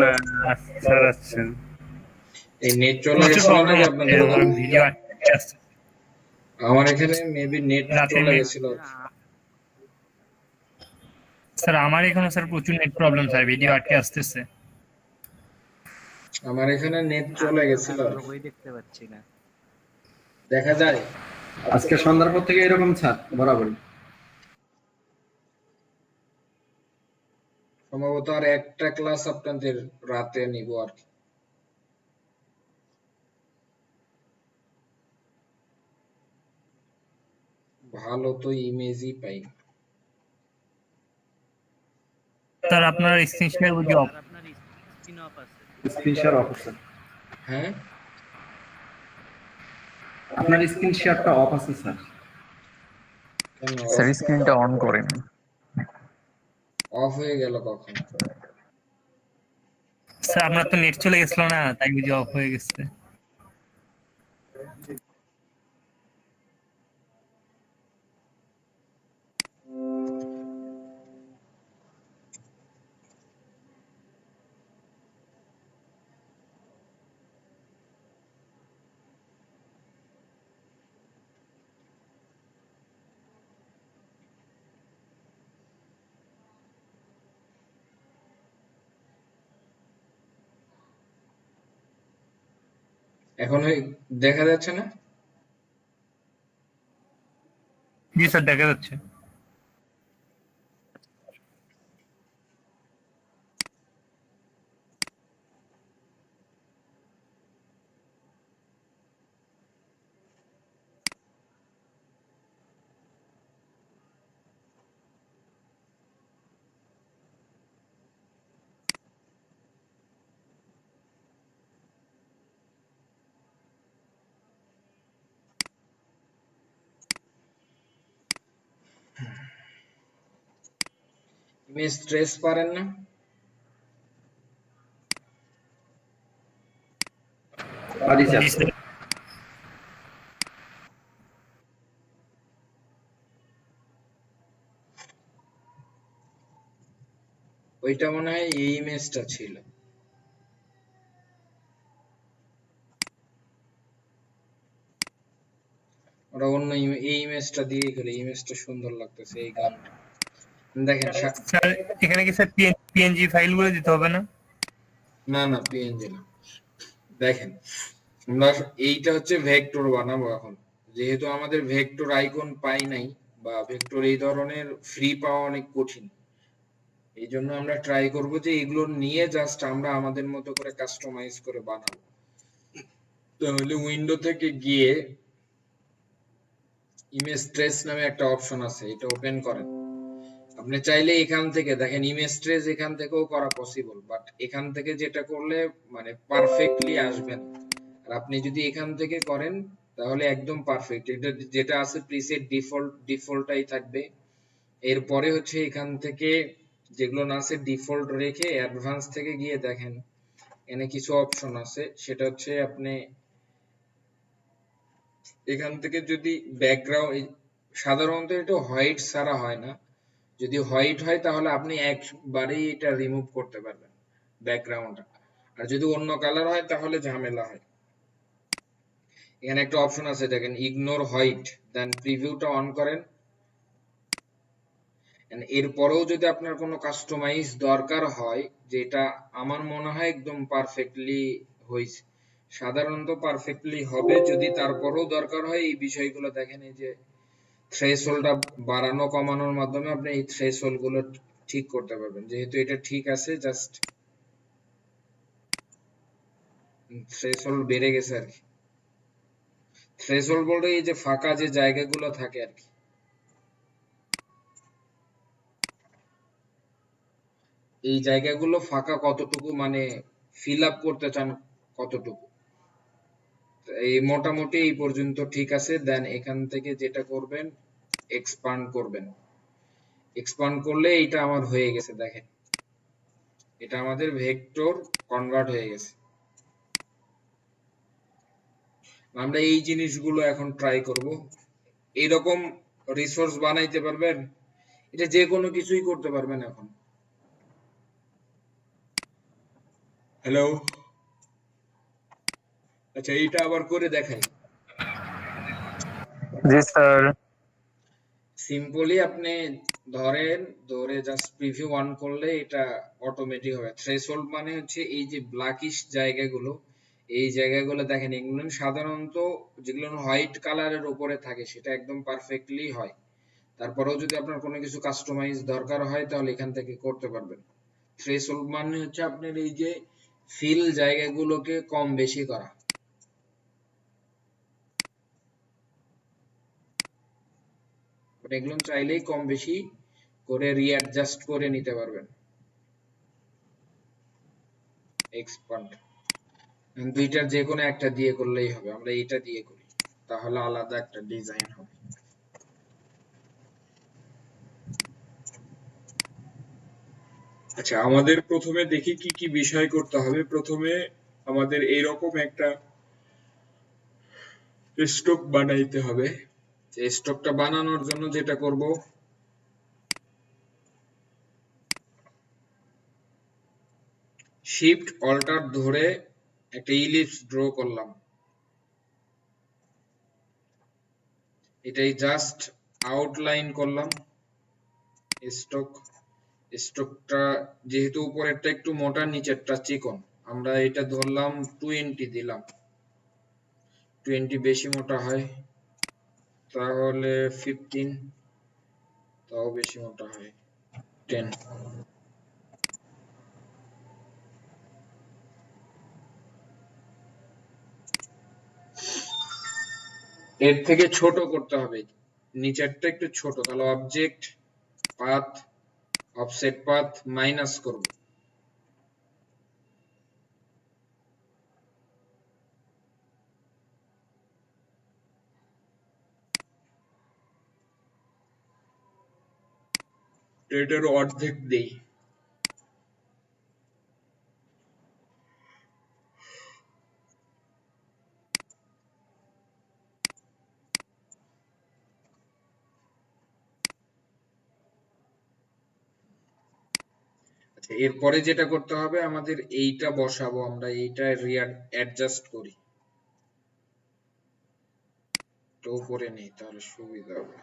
না, স্যার আসছেন। এই নেট চলে কিছু গেছিল প্রবলেম নাকি হচ্ছে, আপনাদের আমার ওখানে? ভিডিও আটকে আছে। আমার এখানে মেবি নেট রাতে চলে নেট, গেছিল। স্যার আমার এখানে স্যার প্রচুর নেট প্রবলেম, স্যার ভিডিও আটকে আসতেছে। আমার এখানে নেট চলে আমি তো গেছিল। কারোর লোগোই দেখতে পাচ্ছি না। দেখা যায় আজকে সন্ধ্যার পর থেকে এরকম ছাদ বরাবরই। সম্ভবত আর একটা ক্লাস আপনাদের রাতে নিব আর কি। ভালো তো ইমেজই পাই না। স্যার আপনার স্ক্রিন শেয়ার বুঝি অফ? আর আপনার স্ক্রিন অফ আছে। স্ক্রিন শেয়ার অফ আছে, হ্যাঁ, আপনার স্ক্রিন শেয়ারটা অফ আছে স্যার। কেন স্যার স্ক্রিনটা অন করেন। অফ হয়ে গেল কখন? স্যার আপনার তো নেট চলে গেছিল না, তাই বুঝি অফ হয়ে গেছে। এখন ওই দেখা যাচ্ছে না? জি স্যার দেখা যাচ্ছে। ইমেজ ট্রেস পারেন না? পারি স্যার। জি স্যার। ওইটা মনে হয় এই ইমেজটা ছিল। ওরা অন্য এই ইমেজটা দিয়ে করে, ইমেজটা সুন্দর লাগতেছে এই গানটা। দেখেন স্যার এখানে কি স্যার পিএনজি ফাইলগুলো দিতে হবে না? না না পিএনজি না। দেখেন আমরা এইটা হচ্ছে ভেক্টর বানাবো এখন, যেহেতু আমাদের ভেক্টর আইকন পাই নাই বা ভেক্টর এই ধরনের ফ্রি পাওয়া অনেক কঠিন, এই জন্য আমরা ট্রাই করব যে এগুলো নিয়ে জাস্ট আমরা আমাদের মতো করে কাস্টমাইজ করে বানাবো। তাহলে উইন্ডো থেকে গিয়ে ইমেজ ট্রেস নামে একটা অপশন আছে, এটা ওপেন করেন। আপনি চাইলে এখান থেকে দেখেন ইমেজ ট্রেস এখান থেকেও করা পসিবল, বাট এখান থেকে যেটা করলে মানে পারফেক্টলি আসবে না। আর আপনি যদি এখান থেকে করেন তাহলে একদম পারফেক্ট, এটা যেটা আছে প্রিসেট ডিফল্টটাই থাকবে। এরপরে হচ্ছে এখান থেকে যেগুলো না আছে ডিফল্ট রেখে অ্যাডভান্স থেকে গিয়ে দেখেন এখানে কিছু অপশন আছে, সেটা হচ্ছে আপনি এখান থেকে যদি ব্যাকগ্রাউন্ড, সাধারণত এটা হোয়াইট ছাড়া হয় না, যদি হোয়াইট হয় তাহলে আপনি একবারেই এটা রিমুভ করতে পারবেন ব্যাকগ্রাউন্ডটা, আর যদি অন্য কালার হয় তাহলে ঝামেলা হয়। এখানে একটা অপশন আছে দেখেন ইগনোর হোয়াইট, দেন প্রিভিউটা অন করেন। এরপরেও যদি আপনার কোনো কাস্টমাইজ দরকার হয়, যেটা আমার মনে হয় একদম পারফেক্টলি হয়েছে, সাধারণত পারফেক্টলি হবে, যদি তারপরেও দরকার হয় এই বিষয়গুলো দেখেন, এই যে থ্রেশহোল্ডটা বাড়ানো কমানোর মাধ্যমে আপনি এই থ্রেশহোল্ড গুলো ঠিক করতে পারবেন। যেহেতু এটা ঠিক আছে, জাস্ট থ্রেশহোল্ড বেড়ে গেছে আর কি। থ্রেশহোল্ড বলতে এই যে ফাঁকা যে জায়গাগুলো থাকে আর কি, এই জায়গাগুলো ফাঁকা কতটুকু মানে ফিল আপ করতে চান কতটুকু, এই মোটামুটি এই পর্যন্ত ঠিক আছে। দেন এখান থেকে যেটা করবেন এক্সপান্ড করবেন, এক্সপান্ড করলে এটা আমার হয়ে গেছে, দেখেন এটা আমাদের ভেক্টর কনভার্ট হয়ে গেছে। আমরা এই জিনিসগুলো এখন ট্রাই করব। এরকম রিসোর্স বানাইতে পারবেন, এটা যে কোনো কিছুই করতে পারবেন এখন। হ্যালো, আচ্ছা এইটা আবার করে দেখাই। জি স্যার। সিম্পলি আপনি ধরে জাস্ট প্রিভিউ অন করলে এটা অটোমেটিক হবে। থ্রেশহোল্ড মানে হচ্ছে এই যে ব্ল্যাকিশ জায়গাগুলো, এই জায়গাগুলো দেখেন এগুলো সাধারণত যেগুলো হোয়াইট কালারের উপরে থাকে সেটা একদম পারফেক্টলি হয়। তারপরেও যদি আপনার কোনো কিছু কাস্টমাইজ দরকার হয় তাহলে এখান থেকে করতে পারবেন। থ্রেশহোল্ড মানে হচ্ছে আপনার এই যে ফিল জায়গাগুলোকে কম বেশি করা। এগুলো চাইলেই কম বেশি করে রিঅ্যাডজাস্ট করে নিতে পারবেন। এক্সপান্ড দুইটার যে কোনো একটা দিয়ে করলেই হবে, আমরা এইটা দিয়ে করি তাহলে আলাদা একটা ডিজাইন হবে। আচ্ছা আমাদের প্রথমে দেখি কি কি বিষয় করতে হবে। প্রথমে আমাদের এইরকম একটা স্টক বানাইতে হবে। এই স্টকটা বানানোর জন্য যেটা করব, শিফট অল্টার ধরে একটা ইলিপস ড্র করলাম, এটাই জাস্ট আউটলাইন করলাম। স্টকটা যেহেতু উপরেরটা একটু মোটা নিচেরটা চিকন, আমরা এটা ধরলাম 20 দিলাম। 20 বেশি মোটা হয় তাহলে 15, তাও বেশি মোটা হয় 10। এর থেকে ছোট করতে হবে, নিচেরটা একটু ছোট, তাহলে object path offset path minus করব। এটার অর্ধেক দেই, আচ্ছা এরপরে যেটা করতে হবে আমাদের এইটা বসাবো, আমরা এইটা অ্যাডজাস্ট করি, তো করে নেই তাহলে সুবিধা হবে।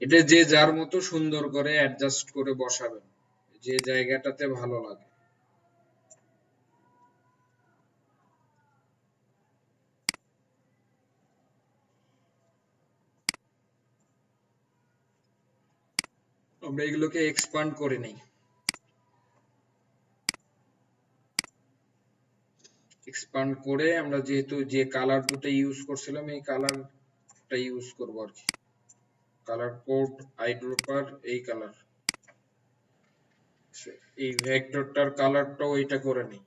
এটা যে যার মতো সুন্দর করে অ্যাডজাস্ট করে বসাবেন, যে জায়গাটাতে ভালো লাগে। আমরা এগুলোকে এক্সপান্ড করে নেই, এক্সপান্ড করে আমরা যেহেতু যে কালার দুটো ইউজ করছিলাম এই কালারটা ইউজ করব আর কি, কালার কোড আইড্রপার এই কালার, এই ভেক্টরটার কালারটাও এটা করে নেই।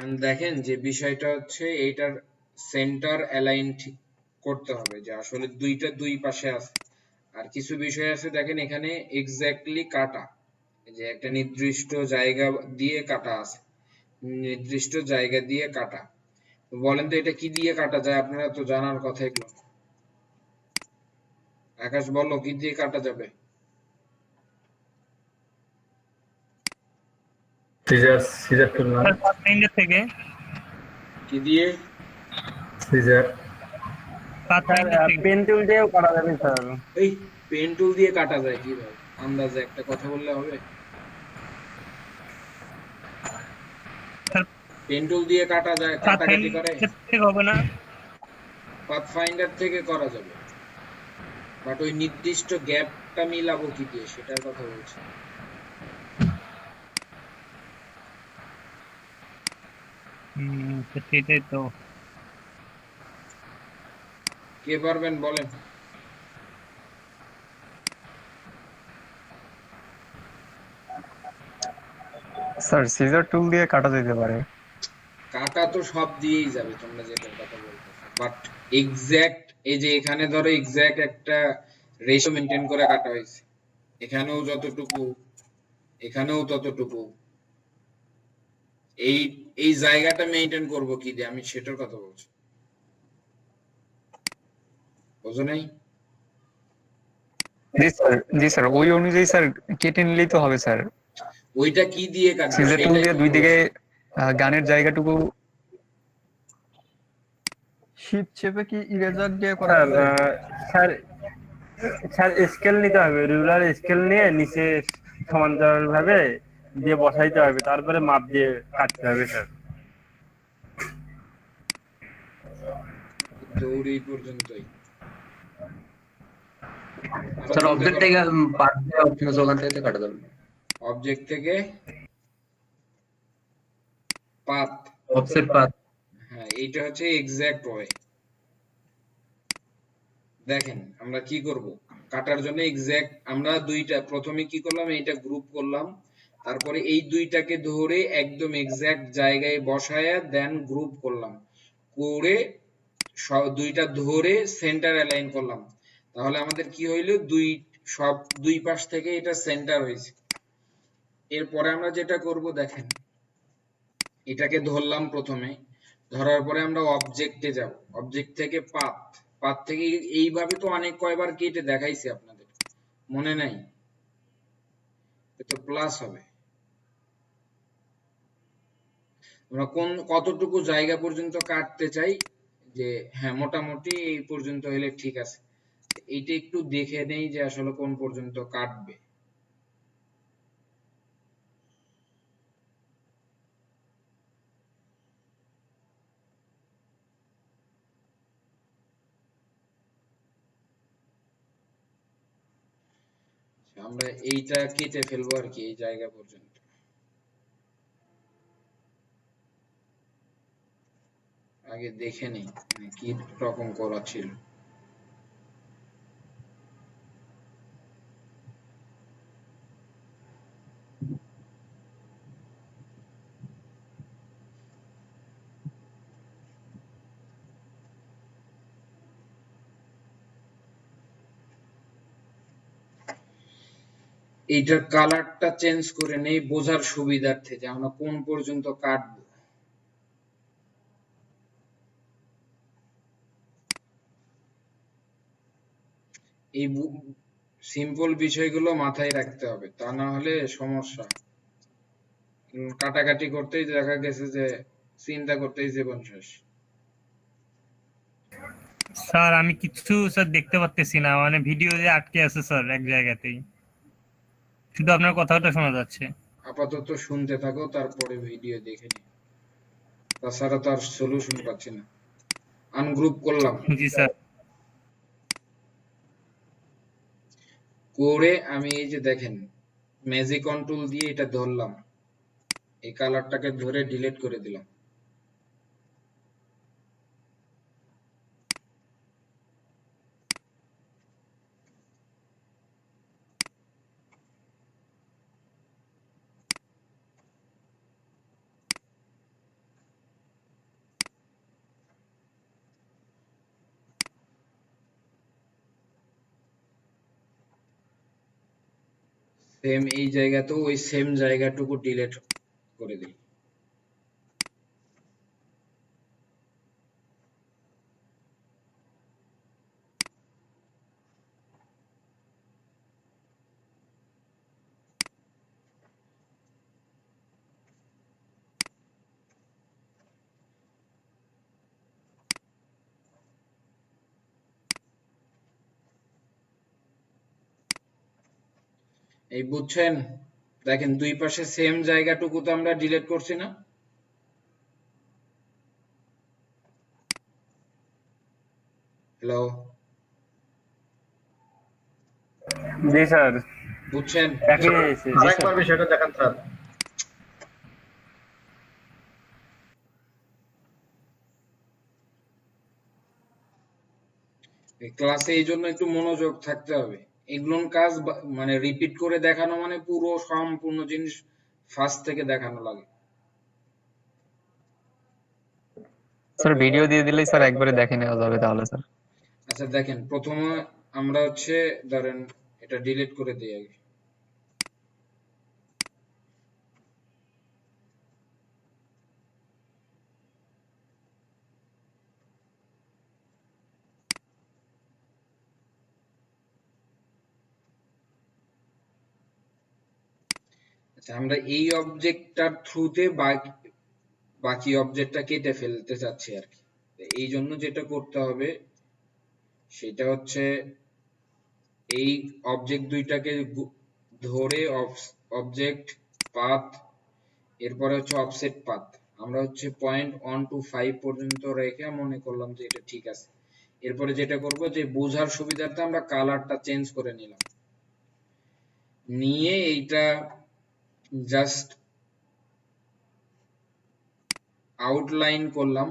এন্ড দেখেন যে বিষয়টা হচ্ছে এইটার সেন্টার অ্যালাইন ঠিক করতে হবে, যে আসলে দুইটা দুই পাশে আছে। আর কিছু বিষয় আছে দেখেন এখানে এক্স্যাক্টলি কাটা, এই যে একটা নির্দিষ্ট জায়গা দিয়ে কাটা আছে, নির্দিষ্ট জায়গা দিয়ে কাটা। বলেন তো এটা কি দিয়ে কাটা যায়, আপনারা তো জানার কথা এগুলো। আকাশ বলো কি দিয়ে কাটা যাবে? সিজার টুল না, পাথফাইন্ডার থেকে কি দিয়ে? সিজার পাথফাইন্ডার থেকে পেন টুল দিয়েও করা যাবে স্যার। এই পেন টুল দিয়ে কাটা যায় কিভাবে, আন্দাজে একটা কথা বললে হবে? পেন টুল দিয়ে কাটা যায়, কাটাকাটি করে? পাথফাইন্ডার থেকে হবে না, পাথফাইন্ডার থেকে করা যাবে, বাট ওই নির্দিষ্ট গ্যাপটা মিলাবো কি দিয়ে সেটার কথা বলছি। তো সেটাই তো। কে পারবেন বলেন? স্যার সিজার টুল দিয়ে কাটা যেতে পারে। কাটা তো সব দিয়েই যাবে তোমরা যেটার কথা বলতেছো, বাট এক্সাক্ট এই যে এখানে ধরো এক্সাক্ট একটা রেশিও মেইনটেইন করে কাটা হয়েছে, এখানেও যতটুকু এখানেও ততটুকু, এই এই জায়গাটা মেইনটেইন করব কি দিয়ে, আমি সেটার কথা বলছি, বুঝো নাই? জি স্যার ওই অনুযায়ী স্যার কেটে নিলেই তো হবে স্যার। ওইটা কি দিয়ে কাটবে সিজার টুল সেটাই দিয়ে তো দুই দিকে বলছি। গানের জায়গাটুকু শিপ চেপে কি ইরেজার দিয়ে করা স্যার যাবে? স্যার স্যার স্কেল নিতে হবে, রুলার স্কেল নিয়ে নিচে সমান্তরাল ভাবে দিয়ে বসাইতে হবে, তারপরে মাপ দিয়ে কাটতে হবে স্যার। দৌড়ি পর্যন্তই। স্যার অবজেক্ট থেকে পার্ট দিয়ে অপশন আছে ওখান থেকে কাটা যাবে, অবজেক্ট থেকে পাথ, অফসেট পাথ। হ্যাঁ এইটা হচ্ছে এক্সাক্ট ওয়ে। দেখেন আমরা কি করব কাটার জন্য এক্সাক্ট, আমরা দুইটা প্রথমে কি করলাম, এইটা গ্রুপ করলাম, তারপরে এই দুইটাকে ধরে একদম এক্সাক্ট জায়গায় বসায়া দেন গ্রুপ করলাম, করে দুইটা ধরে সেন্টার অ্যালাইন করলাম, তাহলে আমাদের কি হইলো সব দুই পাশ থেকে এটা সেন্টার হয়েছে। এরপরে আমরা যেটা করব দেখেন, এটাকে ধরলাম প্রথমে, ধরার পরে আমরা অবজেক্টে যাব, অবজেক্ট থেকে পাথ, পাথ থেকে এইভাবে তো অনেক কয়বার কেটে দেখাইছি আপনাদের, মনে নাই? তো প্লাস হবে, আমরা কতটুকু জায়গা পর্যন্ত কাটতে চাই, যে হ্যাঁ মোটামুটি এই পর্যন্ত হলে ঠিক আছে। এইটা একটু দেখে নেই যে আসলে কোন পর্যন্ত কাটবে। আমরা এইটা কেটে ফেলবো আর কি, এই জায়গা পর্যন্ত। আগে দেখে নেই কি রকম করা ছিল। এইটার কালারটা চেঞ্জ করে নেই বোঝার সুবিধার্থে, যে আমরা কোন পর্যন্ত কাটবো। এই সিম্পল বিষয়গুলো মাথায় রাখতে হবে, তা না হলে সমস্যা। কাটাকাটি করতেই দেখা গেছে যে চিন্তা করতেই জীবন শেষ। স্যার আমি কিছু স্যার দেখতে পাচ্তেছি না, মানে ভিডিও যে আটকে আছে স্যার এক জায়গাতেই, শুধু আপনার কথাটা শোনা যাচ্ছে। আপাতত শুনতে থাকো, তারপরে ভিডিও দেখে নি, তাছাড়া তার সলিউশন পাচ্ছি না। আনগ্রুপ করলাম। জি স্যার। করে আমি এই যে দেখেন ম্যাজিক কন্ট্রোল দিয়ে এটা ধরলাম, এই কালারটাকে ধরে ডিলিট করে দিলাম। সেম এই জায়গাতেও ওই সেম জায়গাটুকু ডিলিট করে দিই। এই বুঝছেন, দেখেন দুই পাশে সেম জায়গাটুকু তো আমরা ডিলিট করছি না। হ্যালো, জি স্যার, বুঝছেন? একই হয়েছে। আরেকবার বিষয়টা দেখান স্যার। ক্লাসে এই জন্য একটু মনোযোগ থাকতে হবে। এগুলোর কাজ মানে রিপিট করে দেখানো মানে পুরো সম্পূর্ণ জিনিস ফার্স্ট থেকে দেখানো লাগে। স্যার ভিডিও দিয়ে দিলেই স্যার একবারে দেখে নেওয়া যাবে তাহলে স্যার। আচ্ছা দেখেন, প্রথমে আমরা হচ্ছে ধরেন এটা ডিলিট করে দিই আগে। আচ্ছা আমরা এই অবজেক্টটার থ্রুতে বাকি অবজেক্টটা কেটে ফেলতে চাচ্ছি আর কি। এই জন্য যেটা করতে হবে সেটা হচ্ছে এই অবজেক্ট দুইটাকে ধরে অবজেক্ট পাথ, এরপরে হচ্ছে অফসেট পাথ, আমরা হচ্ছে 0.125 পর্যন্ত রেখে মনে করলাম যে এটা ঠিক আছে। এরপরে যেটা করব যে বোঝার সুবিধার্থে আমরা কালারটা চেঞ্জ করে নিলাম, নিয়ে এইটা জাস্ট আউটলাইন করলাম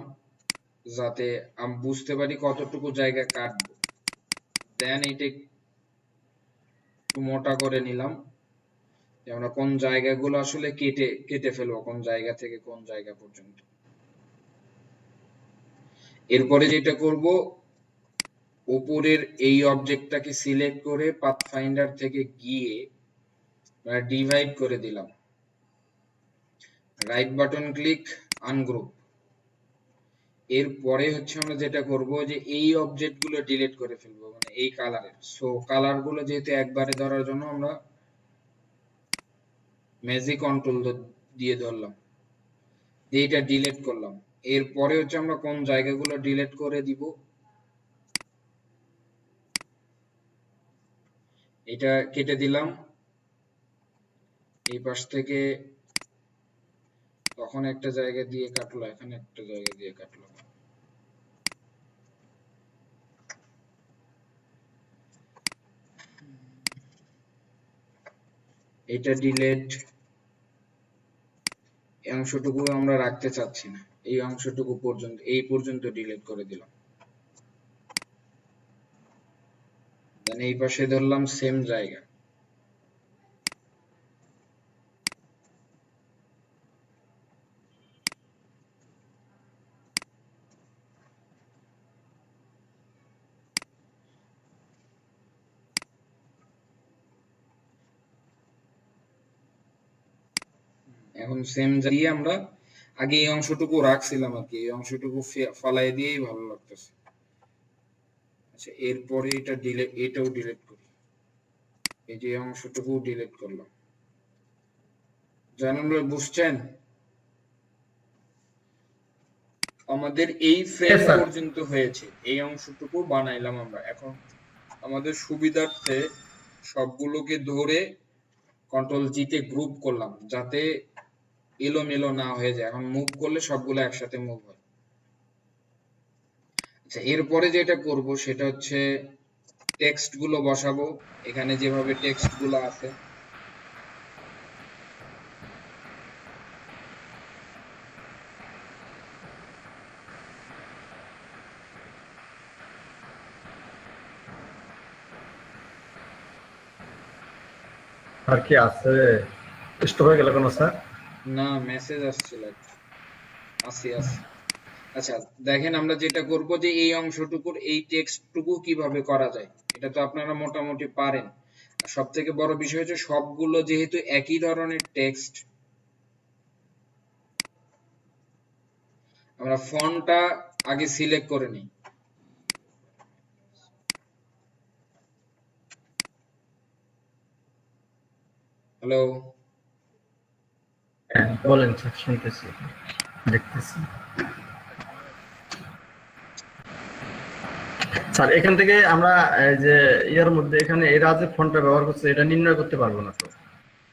যাতে আমি বুঝতে পারি কতটুকু জায়গা কাটবো। দেন এইটা একটু মোটা করে নিলাম, যে আমরা কোন জায়গাগুলো আসলে কেটে ফেলবো, কোন জায়গা থেকে কোন জায়গা পর্যন্ত। এরপরে যেটা করব, উপরের এই অবজেক্টটাকে সিলেক্ট করে পাথফাইন্ডার থেকে গিয়ে ডিভাইড করে দিলাম, রাইট বাটন ক্লিক, আনগ্রুপ। এরপরে হচ্ছে আমরা যেটা করব যে এই অবজেক্ট গুলো ডিলিট করে ফেলবো, মানে এই কালারের। সো কালার গুলো যেহেতু একবারে ধরার জন্য আমরা ম্যাজিক কন্ট্রোল দিয়ে ধরলাম, এইটা ডিলিট করলাম। এরপরে হচ্ছে আমরা কোন জায়গাগুলো ডিলিট করে দিব, এটা কেটে দিলাম এই পাশ থেকে। তখন একটা জায়গা দিয়ে কাটলো, এখানে একটা জায়গা দিয়ে কাটলো। এটা ডিলিট, এই অংশটুকু আমরা রাখতে চাচ্ছি না, এই অংশটুকু পর্যন্ত, এই পর্যন্ত ডিলিট করে দিলাম। দেন এই পাশে ধরলাম সেম জায়গা, এখন সেম দিয়ে আমরা আগে এই অংশটুকু রাখছিলাম আর কি, এই অংশটুকু ফালাই দিয়েই ভালো লাগতেছে। আচ্ছা, এরপরে এটা ডিলিট, এটাও ডিলিট করি, এই যে অংশটুকু ডিলিট করলাম। জানেন বুঝছেন? আমাদের এই ফ্রেম Yes, sir. পর্যন্ত হয়েছে, এই অংশটুকু বানাইলাম আমরা। এখন আমাদের সুবিধার্থে সবগুলোকে ধরে কন্ট্রোল জি তে গ্রুপ করলাম যাতে এলোমেলো না হয়ে যায়। এখন মুভ করলে সবগুলো একসাথে মুভ হয়। আচ্ছা, এরপরে যেটা করব সেটা হচ্ছে টেক্সট গুলো বসাবো এখানে, যেভাবে টেক্সট গুলো আছে। আর কি আছে, স্টপ হয়ে গেল কেন স্যার? না, মেসেজ আসছিল একটা। আসি। আচ্ছা দেখেন, আমরা যেটা করব যে এই অংশটুকুর এই টেক্সটটুকু কিভাবে করা যায় এটা তো আপনারা মোটামুটি পারেন। আর সবথেকে বড় বিষয় হচ্ছে সবগুলো যেহেতু একই ধরনের টেক্সট, আমরা ফন্টটা আগে সিলেক্ট করে নিই। হ্যালো, বলেন স্যার, শুনতেছি, দেখতেছি। স্যার এখান থেকে আমরা এই যে ইয়ার মধ্যে এখানে এরা যে ফন্টটা ব্যবহার করছে এটা নির্ণয় করতে পারবো না, তো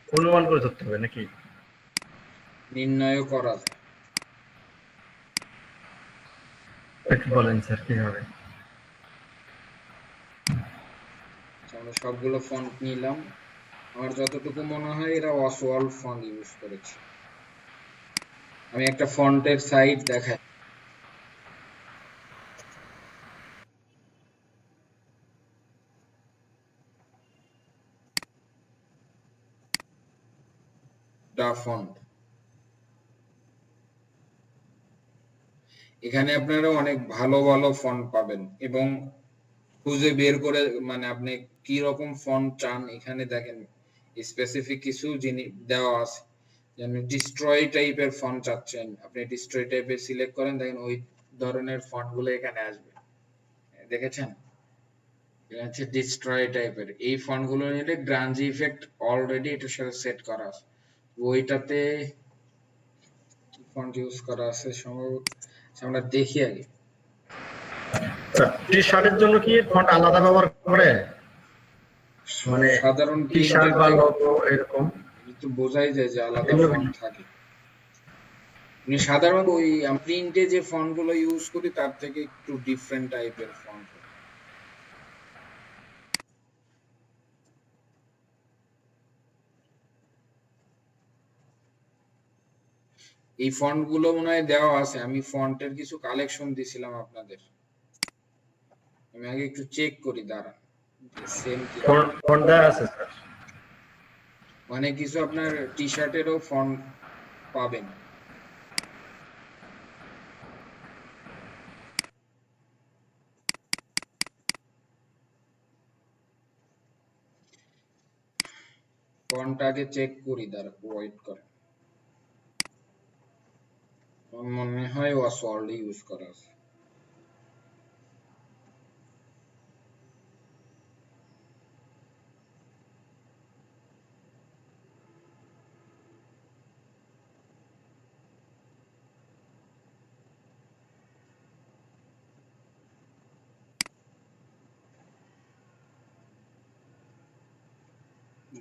অনুমান করে ধরতে হবে নাকি? নির্ণয় করা যায়। একটু বলেন স্যার কিভাবে? আচ্ছা, আমরা সবগুলো ফন্ট নিলাম। আমার যতটুকু মনে হয় এরা অসওয়াল্ড ফন্ট ইউজ করেছে। আমি একটা ফন্টের সাইজ দেখাই। ডা ফন্ট, এখানে আপনারা অনেক ভালো ভালো ফন্ট পাবেন এবং খুঁজে বের করে, মানে আপনি কি রকম ফন্ট চান এখানে দেখেন স্পেসিফিক কিছু জিনিস দেওয়া আছে। যেমন ডিস্ট্রয় টাইপের ফন্ট চাচ্ছেন, আপনি ডিস্ট্রয় টাইপের সিলেক্ট করেন, দেখেন ওই ধরনের ফন্ট গুলো এখানে আসবে। দেখেছেন, এটা হচ্ছে ডিস্ট্রয় টাইপের। এই ফন্ট গুলো নিলে গ্রাঞ্জ ইফেক্ট অলরেডি এটার সাথে সেট করা আছে। ওইটাতে ফন্ট ইউজ করা আছে সম্ভবত, আমরা দেখি আগে। টি শার্টের জন্য কি ফন্ট আলাদা ব্যবহার করে, মানে সাধারণ টি শার্ট বা লোগো এরকম? তো বোঝাই যায় যে আলাদা ফন্ট থাকে। আমি সাধারণত ওই প্রিন্টে যে ফন্ট গুলো ইউজ করি তার থেকে একটু ডিফারেন্ট টাইপের ফন্ট। এই ফন্ট গুলো মনে হয় দেওয়া আছে, আমি ফন্টের কিছু কালেকশন দিছিলাম আপনাদের, আমি আগে একটু চেক করি, দাঁড়ান। সেম কি ফন্ট দেওয়া আছে স্যার? মানে কিছু আপনার টি শার্টেরও ফন্ট পাবেন। ফন্ট আগে চেক করি, দাঁড়া, ওয়েট করেন। আমার মনে হয় ওয়াসওয়ার্ড ইউজ করা আছে।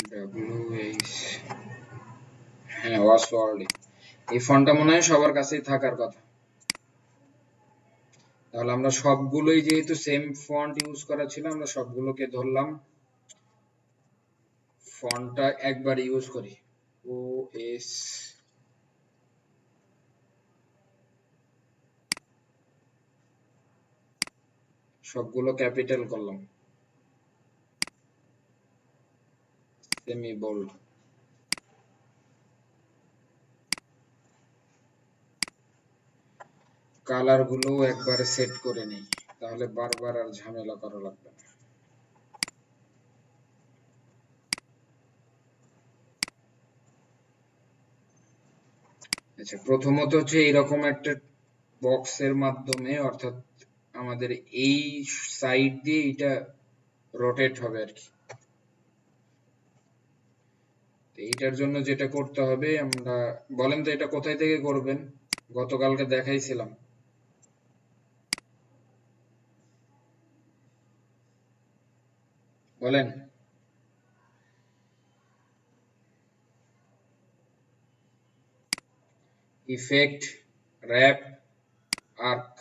WH হ্যাঁ ওয়াজ অলরেডি এই ফন্টটা মনে হয় সবার কাছেই থাকার কথা। তাহলে আমরা সবগুলোই যেহেতু সেম ফন্ট ইউজ করা ছিল আমরা সবগুলোকে ধরলাম, ফন্টটা একবার ইউজ করি OS সবগুলো ক্যাপিটাল করলাম, সেমি বোল্ড। কালার গুলো একবারে সেট করে নেই, তাহলে বারবার আর ঝামেলা করা লাগবে না। আচ্ছা প্রথমত হচ্ছে এরকম একটা বক্সের মাধ্যমে, অর্থাৎ আমাদের এই সাইড দিয়ে এটা রোটেট হবে আর কি। এইটার জন্য যেটা করতে হবে, আমরা বলেন তো এটা কোথায় থেকে করবেন? গতকালকে দেখাইছিলাম, বলেন। ইফেক্ট, র‍্যাপ, আর্ক,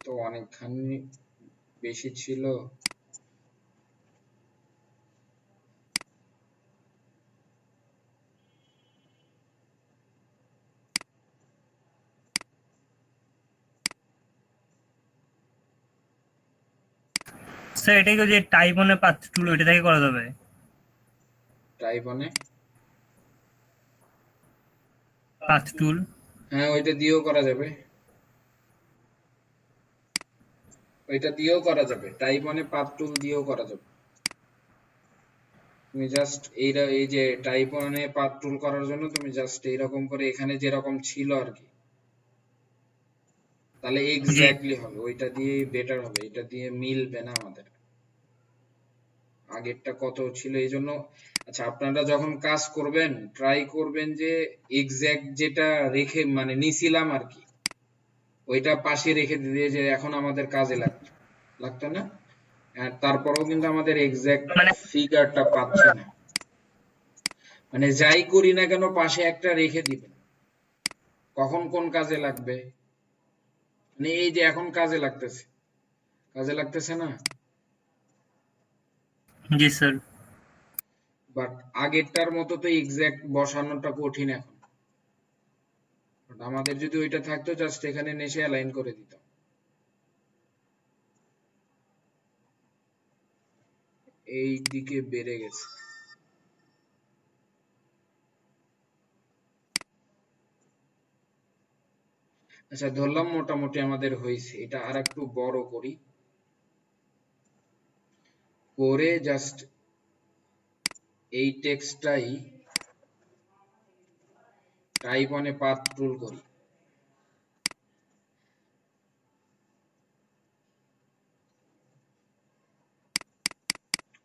তো অনেকখানি বেশি ছিল। স্যার এটা কি যে টাইপ অনে পাথ টুল ওইটা থেকে করা যাবে? টাইপ অনে পাথ টুল, হ্যাঁ ওইটা দিয়েও করা যাবে, ওইটা দিয়েও করা যাবে, টাইপ অনে পাথ টুল দিয়েও করা যাবে। তুমি জাস্ট এই যে টাইপ অনে পাথ টুল করার জন্য তুমি জাস্ট এইরকম করে এখানে যেরকম ছিল আর কি, তাহলে এক্স্যাক্টলি হবে, ওইটা দিয়ে বেটার হবে, এটা দিয়ে মিলবে না আমাদের, আগেরটা কত ছিল এই জন্য। আচ্ছা আপনারা যখন কাজ করবেন ট্রাই করবেন যে এক্স্যাক্ট যেটা রেখে মানে নিছিলাম আর কি, ওইটা পাশে রেখে দিয়ে যে এখন আমাদের কাজে লাগতো না, আর তারপরেও কিন্তু আমাদের এক্স্যাক্ট ফিগারটা পাচ্ছি না, মানে যাই করি না কেন পাশে একটা রেখে দিবেন, কখন কোন কাজে লাগবে, মানে এই যে এখন কাজে লাগতেছে না। জি স্যার। বাট আগেরটার মতো তো এক্স্যাক্ট বসানোটা কঠিন এখন, আমাদের যদি ওইটা থাকতো জাস্ট এখানে নেসে অ্যালাইন করে দিতাম। এই দিকে বেড়ে গেছে, আচ্ছা ধরলাম মোটামুটি আমাদের হয়েছে, এটা আর একটু বড় করি, করে জাস্ট এই টেক্সটটাই টাইপ অনে পাথ টুল করি,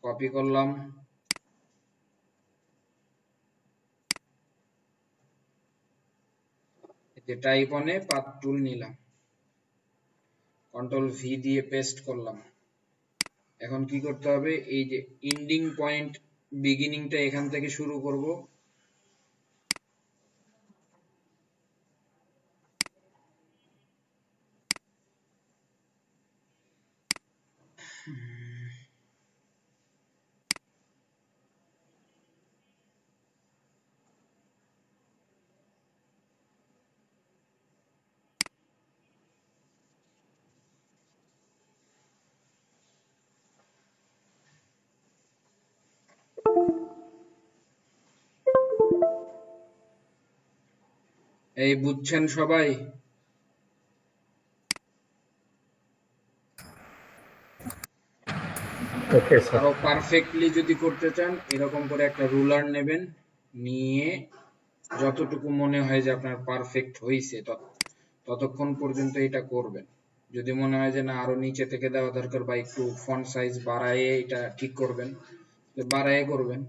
কপি করলাম, এতে টাইপ অনে পাথ টুল নিলাম, কন্ট্রোল ভি দিয়ে পেস্ট করলাম। এখন কি করতে হবে, এই যে এন্ডিং পয়েন্ট বিগিনিংটা এখান থেকে শুরু করব, এই বুঝছেন সবাই? আরো পারফেক্টলি যদি করতে চান এরকম করে একটা রুলার নেবেন, নিয়ে যতটুকু মনে হয় যে আপনার পারফেক্ট হয়েছে ততক্ষণ পর্যন্ত এটা করবেন। যদি মনে হয় যে না আরো নিচে থেকে দেওয়া দরকার বা একটু ফন্ট সাইজ বাড়ায়ে এটা ঠিক করবেন, বাড়ায়ে করবেন।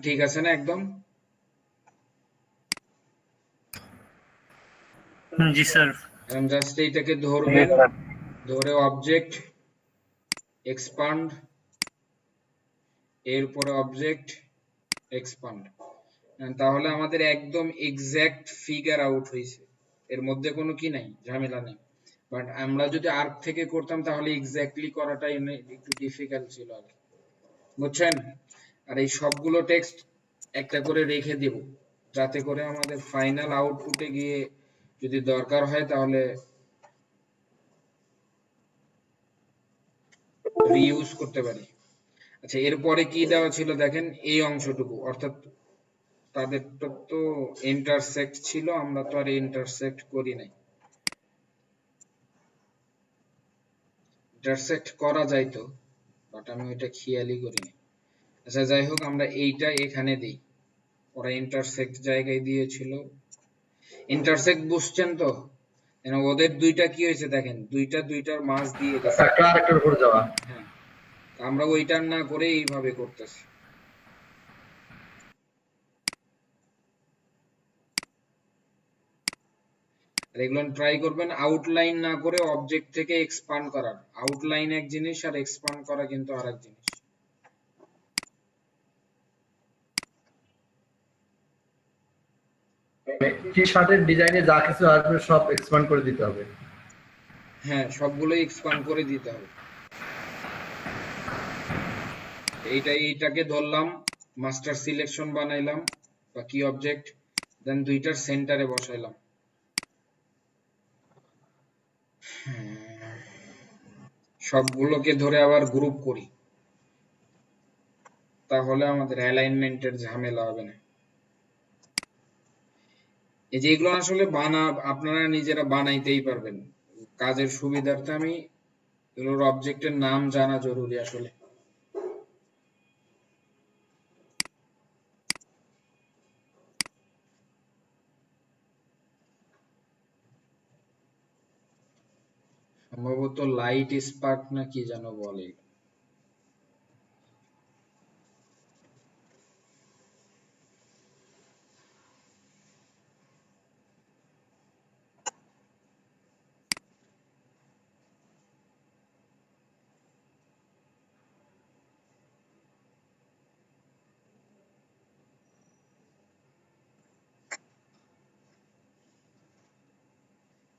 ঠিক আছে না একদম? জি স্যার। জাস্ট এইটাকে ধরবেন, ধরে অবজেক্ট এক্সপান্ড, এরপরে অবজেক্ট এক্সপান্ড। তাহলে আমাদের একদম এক্সাক্ট ফিগার আউট হয়েছে, এর মধ্যে কোনো কি নাই, ঝামেলা নেই। বাট আমরা যদি আর্ক থেকে করতাম তাহলে এক্স্যাক্টলি করাটাই একটু ডিফিকাল্ট ছিল আর কি, বুঝছেন? আর এই সবগুলো টেক্সট একটা করে রেখে দেব, যাতে করে আমাদের ফাইনাল আউটপুটে গিয়ে যদি দরকার হয় তাহলে রিইউজ করতে পারি। আচ্ছা, এরপরে কি দেওয়া ছিল দেখেন, এই অংশটুকু, অর্থাৎ তাদের তো ইন্টারসেক্ট ছিল, আমরা তো আর ইন্টারসেক্ট করি নাই। ইন্টারসেক্ট করা যাইতো, বাট আমি ওইটা খেয়ালই করিনি। আচ্ছা যাই হোক, আমরা এইটা এখানে দিই, ওরা ইন্টারসেক্ট জায়গায় দিয়েছিল। ইন্টারসেক্ট বুঝছেন তো? ওদের দুইটা কি হয়েছে দেখেন, দুইটার মাঝ দিয়ে গেছে, একটা আরেকটার উপর যাওয়া। হ্যাঁ, আমরা ওইটার না করে এইভাবে করতেছি। আর এগুলো ট্রাই করবেন আউটলাইন না করে অবজেক্ট থেকে এক্সপান্ড করার। আউটলাইন এক জিনিস আর এক্সপান্ড করা কিন্তু আরেক জিনিস। টি শার্টের ডিজাইনে যা কিছু আসবে সব এক্সপ্যান্ড করে দিতে হবে। হ্যাঁ, সবগুলোই এক্সপান্ড করে দিতে হবে। এইটাকে ধরলাম, মাস্টার সিলেকশন বানাইলাম বা কি অবজেক্ট, দেন দুইটার সেন্টারে বসাইলাম। সবগুলোকে ধরে আবার গ্রুপ করি, তাহলে আমাদের অ্যালাইনমেন্টের ঝামেলা হবে না। এই যে এগুলো আসলে আপনারা নিজেরা বানাইতেই পারবেন, কাজের সুবিধার্থে আমি এগুলোর অবজেক্টের নাম জানা জরুরি আসলে। সম্ভবত লাইট স্পার্ক না কি যেন বলে।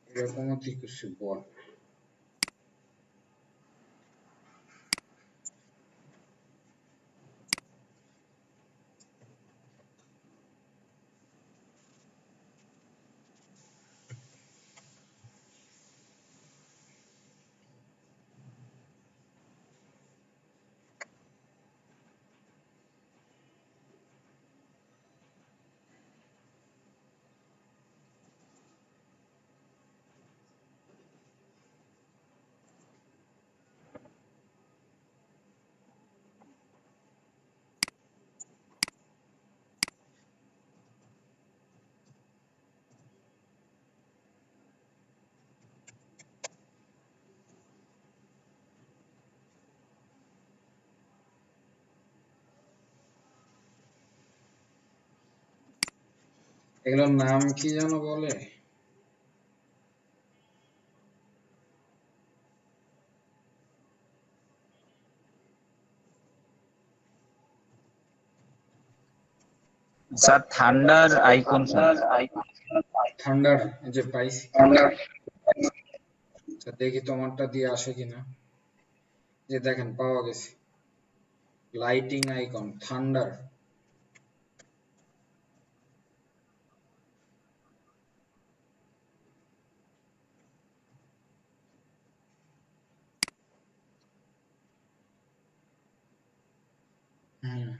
এরকমও কিছু বল। এগুলোর নাম কি যেন বলে? Sir thunder icon, sir thunder, এই যে পাইছি। আচ্ছা দেখি তোমারটা দিয়ে আসে কিনা। যে দেখেন পাওয়া গেছে, লাইটিং আইকন থান্ডার। হুম,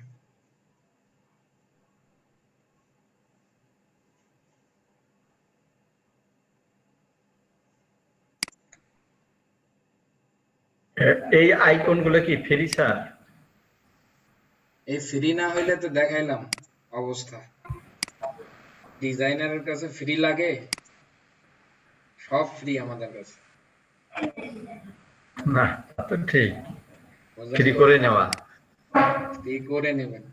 এই আইকন গুলো কি ফ্রি স্যার? এই ফ্রি না হইলে তো দেখাইলাম অবস্থা। ডিজাইনারের কাছে ফ্রি লাগে? সব ফ্রি আমাদের কাছে। না তা তো ঠিক, ফ্রি করে নেওয়া। ফ্রি করে নেবেন।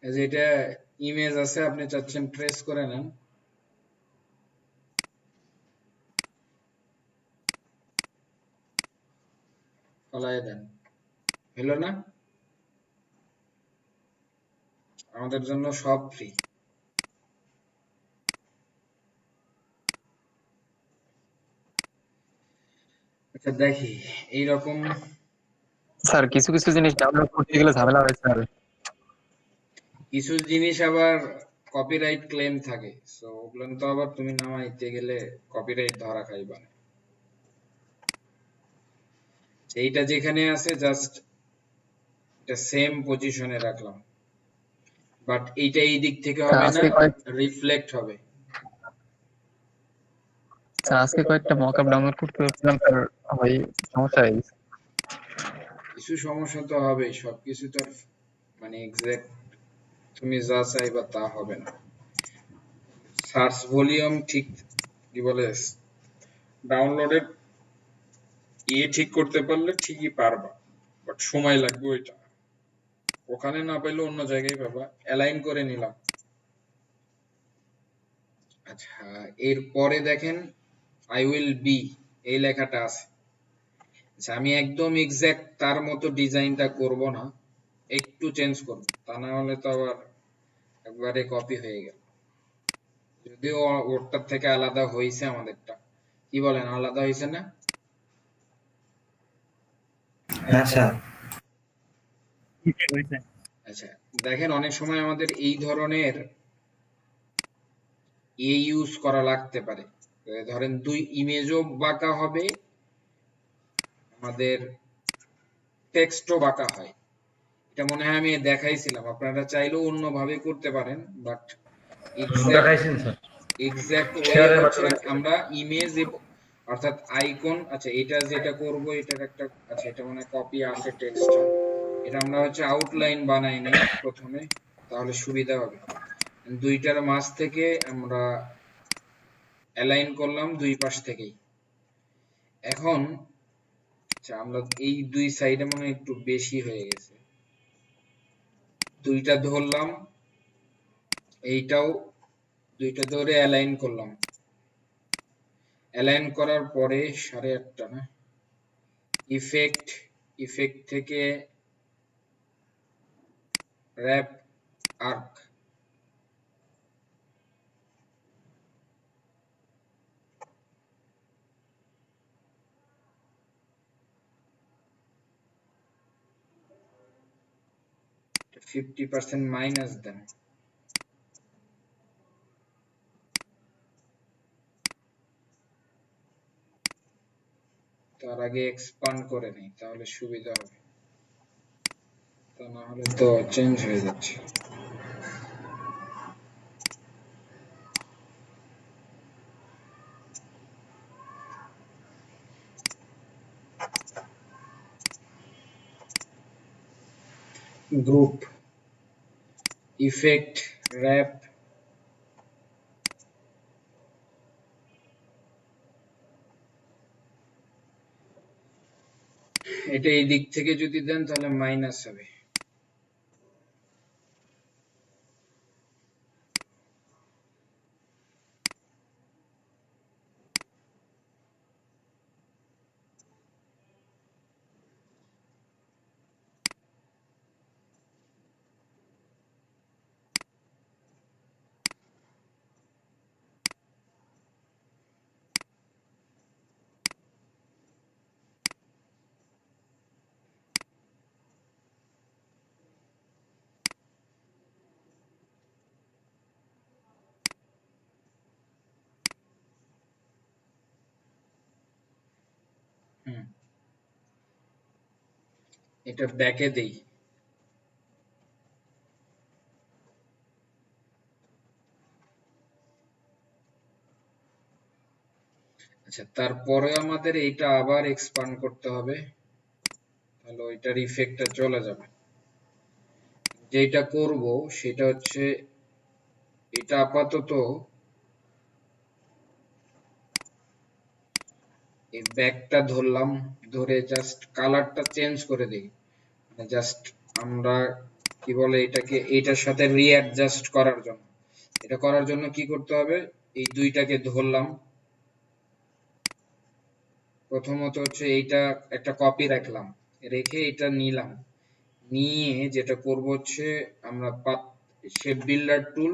এই যে এটা ইমেজ আছে, আপনি চাচ্ছেন ট্রেস করে নেন, চালায় দেন, হলো না? আমাদের জন্য সব ফ্রি। আচ্ছা দেখি এইরকম স্যার কিছু কিছু জিনিস ডাউনলোড করতে গেলে ঝামেলা হয় স্যার। কিছু জিনিস আবার কপিরাইট ক্লেম থাকে, সো ওগুলো তো আবার তুমি নামাইতে গেলে কপিরাইট ধরা খাইবা না। এইটা যেখানে আছে জাস্ট এটা সেম পজিশনে রাখলাম, বাট এইটা এই দিক থেকে হবে না, রিফ্লেক্ট হবে। স্যার আজকে কয়েকটা মকআপ ডাউনলোড করতে পারছিলাম স্যার, ভাই সমস্যা হয়ে গেছে। কিছু সমস্যা তো হবে, সবকিছু তো আর মানে এক্সাক্ট তুমি যা চাইবা তা হবে না। সার্চ ভলিউম ঠিক কি বলে ডাউনলোডের ঠিক করতে পারলে ঠিকই পারবা, বাট সময় লাগবে ওইটা, ওখানে না পেলে অন্য জায়গায় পাবা। অ্যালাইন করে নিলাম। আচ্ছা এরপরে দেখেন আই উইল বি এই লেখাটা আছে। আচ্ছা আমি একদম এক্সাক্ট তার মতো ডিজাইনটা করব না, একটু চেঞ্জ করব, তা না হলে তো আবার একবারে কপি হয়ে গেল। যদিও ওরটার থেকে আলাদা হয়েছে আমাদেরটা, কি বলেন আলাদা হয়েছে না? হ্যাঁ স্যার। আচ্ছা দেখেন অনেক সময় আমাদের এই ধরনের ইউজ করা লাগতে পারে। ধরেন দুই ইমেজও বাঁকা হবে, আমাদের টেক্সটও বাঁকা হয়। এটা মনে হয় আমি দেখাইছিলাম, আপনারা চাইলেও অন্যভাবে করতে পারেন, বাট এক্সাক্ট আমরা ইমেজ অর্থাৎ আইকন, আচ্ছা এটা যেটা করব এটার একটা, আচ্ছা এটা মানে কপি আছে টেক্সটটা, এটা আমরা হচ্ছে আউটলাইন বানাই নেই প্রথমে, তাহলে সুবিধা হবে। দুইটার মাঝ থেকে আমরা অ্যালাইন করলাম দুই পাশ থেকেই। এখন আচ্ছা আমরা এই দুই সাইডে মনে একটু বেশি হয়ে গেছে, দুইটা ধরলাম, এইটাও দুইটা ধরে অ্যালাইন করলাম। অ্যালাইন করার পরে 8.5টা না, ইফেক্ট থেকে র‍্যাপ আর্ক, এটা 50% মাইনাস দেন। তার আগে এক্সপান্ড করে নেই, তাহলে সুবিধা হবে, তা না হলে তো চেঞ্জ হয়ে যাচ্ছে। গ্রুপ, ইফেক্ট, র‍্যাপ, এটা এই দিক থেকে যদি দেন তাহলে মাইনাস হবে। এটা ব্যাকে দেই। আচ্ছা তারপরে আমাদের এটা আবার এক্সপান্ড করতে হবে, তাহলে ওইটার ইফেক্টটা চলে যাবে। যেটা করব সেটা হচ্ছে এটা আপাতত এই ব্যাকটা ধরলাম, ধরে জাস্ট কালারটা চেঞ্জ করে দেই, জাস্ট আমরা কি বলে এটাকে এইটার সাথে রিঅ্যাডজাস্ট করার জন্য। এটা করার জন্য কি করতে হবে, এই দুইটাকে ধরলাম, প্রথমত হচ্ছে এইটা একটা কপি রাখলাম, রেখে এটা নিলাম, নিয়ে যেটা করব হচ্ছে আমরা শেপ বিল্ডার টুল,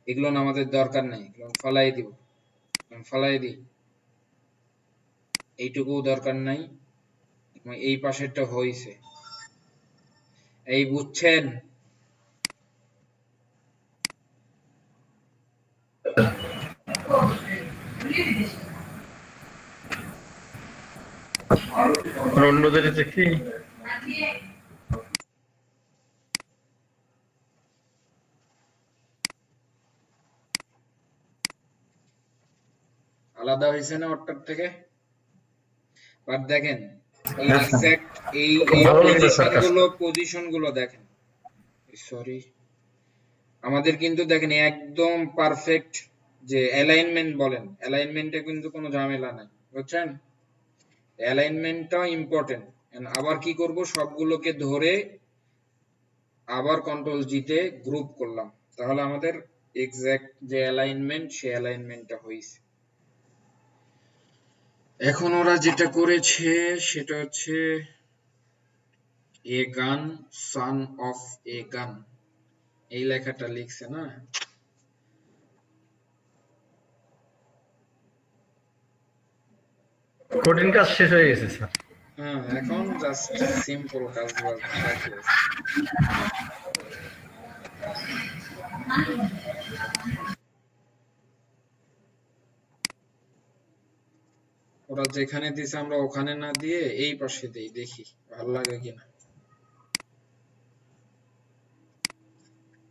এগুলো না আমাদের দরকার নাই, এগুলো ফালাই দিব, ফালাই দিই, এইটুকু দরকার নাই, এই পাশেরটা হইছে, এই বুঝছেন? অন্যদের দেখি আলাদা হয়েছে না ওটার থেকে? বাট দেখেন এই এক্সাক্ট এই পজিশন গুলো দেখেন, সরি আমাদের কিন্তু দেখেন একদম পারফেক্ট যে অ্যালাইনমেন্ট বলেন, অ্যালাইনমেন্টে কিন্তু কোনো ঝামেলা নাই, বুঝছেন? অ্যালাইনমেন্টটা ইম্পর্টেন্ট। আবার কি করব, সবগুলোকে ধরে আবার কন্ট্রোল জি তে গ্রুপ করলাম, তাহলে আমাদের এক্সাক্ট যে অ্যালাইনমেন্ট সে অ্যালাইনমেন্টটা হয়েছে। এখন ওরা যেটা করেছে সেটা হচ্ছে এ গান সান অফ এ গান, এই লেখাটা লিখছে না, কঠিন কাজ শেষ হয়ে গেছে স্যার। হ্যাঁ এখন জাস্ট সিম্পল কাজ বাকি আছে। ওরা যেখানে দিছে আমরা ওখানে না দিয়ে এই পাশে দেই, দেখি ভালো লাগে কিনা,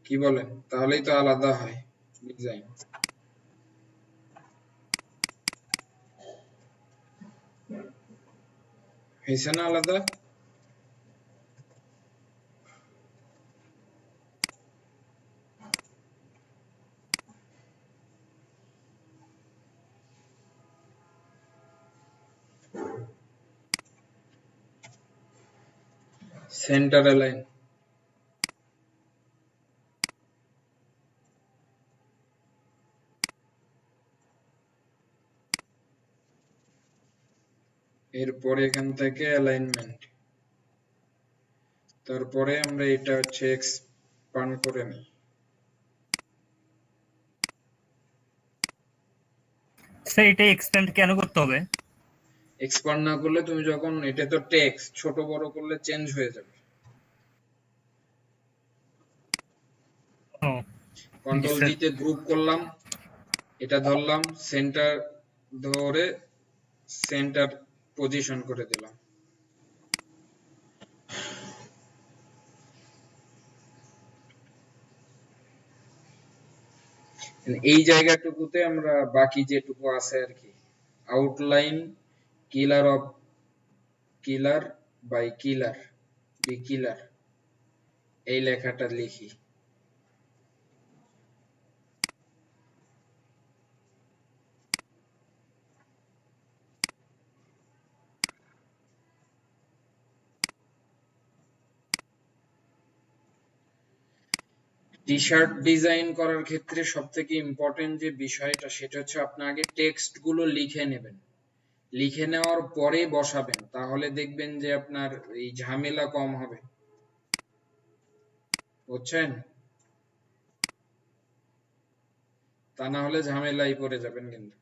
কি বলেন? তাহলেই তো আলাদা হয় ডিজাইন। হয়েছে না আলাদা? সেন্টার অ্যালাইন, এরপরে এখান থেকে অ্যালাইনমেন্ট, তারপরে আমরা এটা হচ্ছে এক্সপান্ড করে নিই। স্যার এটা এক্সটেন্ড কেন করতে হবে? এক্সপান্ড না করলে তুমি যখন, এটা তো টেক্সট, ছোট বড় করলে চেঞ্জ হয়ে যাবে। কন্ট্রোল জি তে গ্রুপ করলাম, এটা ধরলাম, সেন্টার ধরে সেন্টার পজিশন করে দিলাম। এই জায়গাটুকুতে আমরা বাকি যেটুকু আছে আর কি, outline killer of killer by killer B killer, এই লেখাটা লিখি। টি শার্ট ডিজাইন করার ক্ষেত্রে সবথেকে ইম্পর্টেন্ট যে বিষয়টা সেটা হচ্ছে আপনি আগে টেক্সট গুলো লিখে নেবেন, লিখে নেওয়ার পরে বসাবেন, তাহলে দেখবেন যে আপনার এই ঝামেলা কম হবে, বুঝছেন? তা না হলে ঝামেলাই পড়ে যাবেন কিন্তু।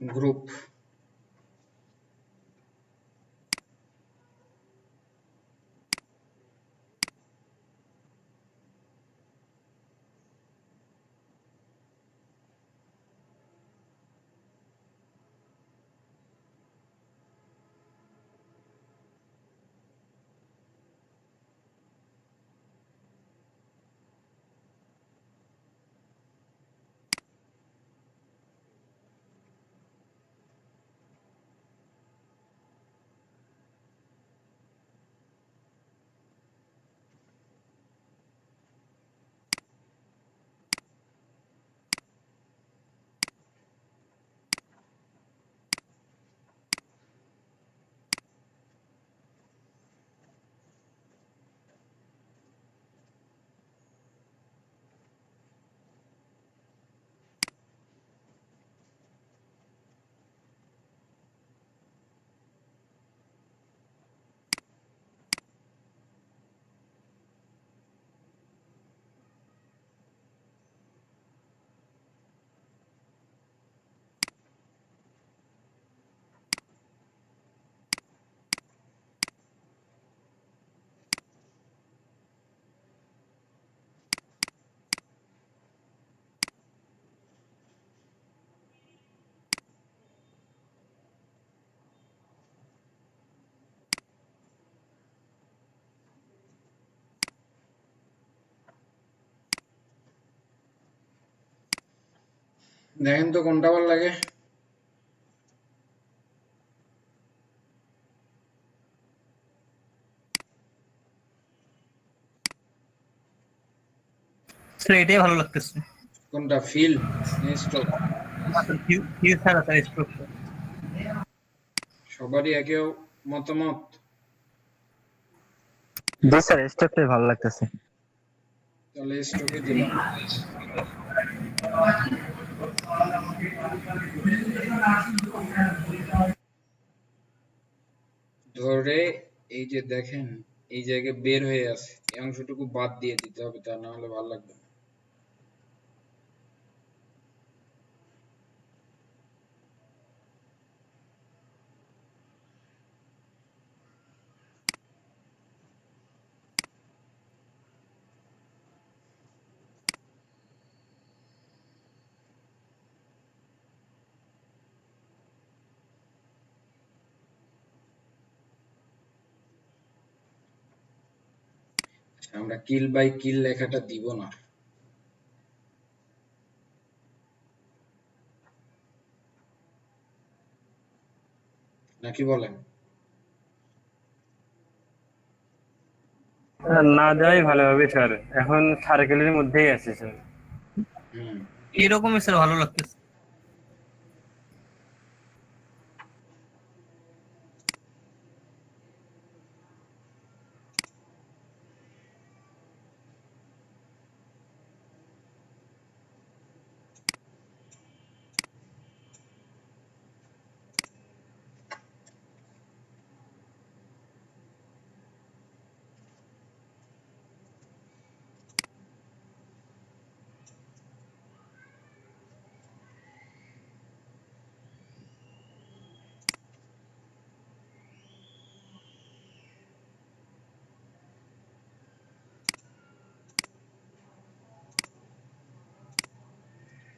গ্রুপ। দেখেন তো কোনটা ভালো লাগে। স্যার এটাই ভালো লাগতেছে। কোনটা, ফিল স্ট্রোক? ফিল ছাড়া স্যার স্ট্রোক। সবারই একে মতামত। জি স্যার, স্টকটাই ভালো লাগতেছে। তাহলে স্ট্রোকে দিলাম। ধরে এই যে দেখেন এই জায়গায় বের হয়ে আছে, এই অংশটুকু বাদ দিয়ে দিতে হবে, তা না হলে ভালো লাগবে না। আমরা কিল বাই কিল লেখাটা দিব না, নাকি বলেন? না দেওয়াই ভালো হবে স্যার, এখন সার্কেলের মধ্যেই আছে স্যার। এরকমই স্যার ভালো লাগতেছে।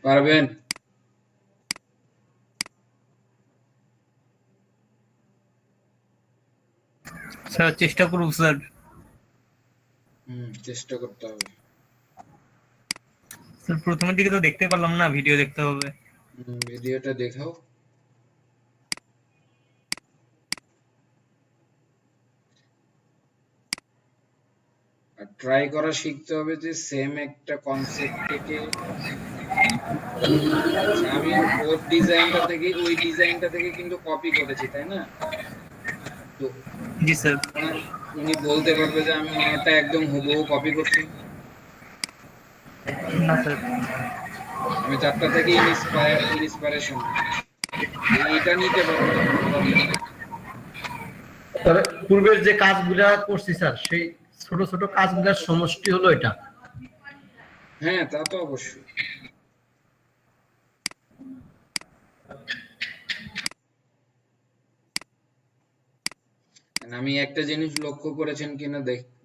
পারবেন? স্যার চেষ্টা করব স্যার। চেষ্টা করতে হবে। স্যার প্রথমের দিকে তো দেখতে পারলাম না, ভিডিও দেখতে হবে। ভিডিওটা দেখাও। আর ট্রাই করা শিখতে হবে যে সেম একটা কনসেপ্ট থেকে আমি ওর ডিজাইনটা থেকে ওই ডিজাইনটা থেকে কিন্তু কপি করেছি, তাই না? তো জি স্যার। উনি বলতে পারবে যে আমি ওনারটা একদম হুবহু কপি করছি? না স্যার। আমি চারটা থেকে ইন্সপিরেশন এটা নিতে পারবো না। তবে পূর্বের যে কাজগুলা করছি স্যার, সেই ছোট ছোট কাজগুলোর সমষ্টি হলো এটা। হ্যাঁ, তা তো অবশ্যই। আমি একটা জিনিস লক্ষ্য করেছেন কিনা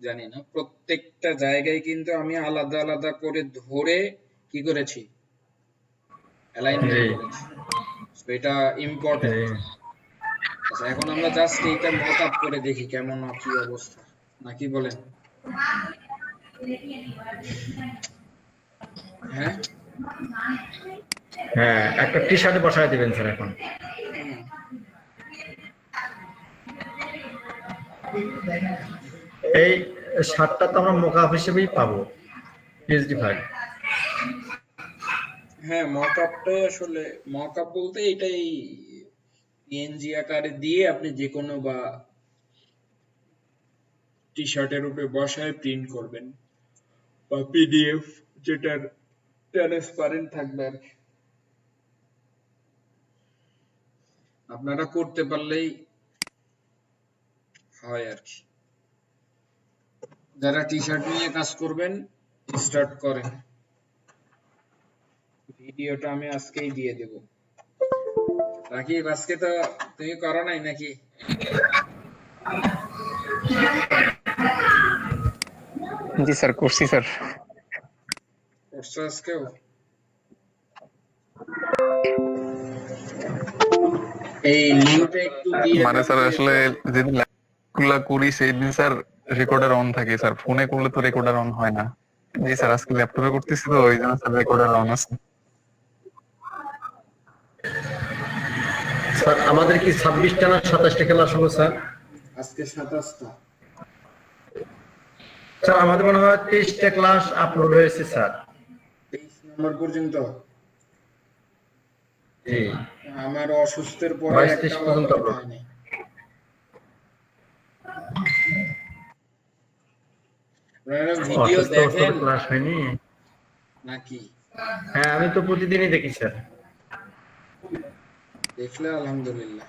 জানি না, প্রত্যেকটা জায়গায় কিন্তু আমি আলাদা আলাদা করে ধরে কি করেছি, অ্যালাইনমেন্ট জি করেছি। তো এটা ইম্পর্টেন্ট। জি আচ্ছা, এখন আমরা জাস্ট এটা মক আপ করে দেখি কেমন কি অবস্থা, নাকি বলেন? হ্যাঁ হ্যাঁ, একটা টি শার্টে বসায় দিবেন স্যার এখন। এই শার্টটা তো আমরা মোকাপ হিসেবেই পাবো পিএইচডি ফাইল। হ্যাঁ, মক আপটাই আসলে, মক আপ বলতে এটাই পিএনজি আকারে দিয়ে আপনি যে কোনো বা টি শার্টের উপরে বসায় প্রিন্ট করবেন, বা পিডিএফ যেটার ট্রান্সপারেন্ট থাকবে আর কি। আপনারা করতে পারলেই হয় আর কি। যারা টি শার্ট নিয়ে কাজ করবেন স্টার্ট করেন। ভিডিওটা আমি আজকেই দিয়ে দেব। রাকিব, আজকে তো তুমি করো নাই নাকি? জি স্যার, করছি স্যার। করছো আজকেও? এই লিংকটা একটু দিয়ে মানে স্যার আসলে যেদিন ল্যাবগুলা করি সেই দিন স্যার রেকর্ডার অন থাকে স্যার, ফোনে করলে তো রেকর্ডার অন হয় না। জি স্যার, আজকে ল্যাপটপে করতেছি তো ওই জন্য স্যার রেকর্ডার অন আছে। স্যার আমাদের কি 26টা না 27টা ক্লাস হলো স্যার? আজকে 27টা। স্যার আমাদের মনে হয় 23টা ক্লাস আপলোড হয়েছে স্যার। 23 নম্বর পর্যন্ত? জি, আমার অসুস্থের পরে 22-23 একটা পর্যন্ত আপলোড upload। হয়নি। আপনারা ভিডিও অসুস্থ অবস্থাতে দেখেন ক্লাস হয়নি? নাকি? হ্যাঁ, আমি তো প্রতিদিনই দেখি স্যার। দেখলে আলহামদুলিল্লাহ।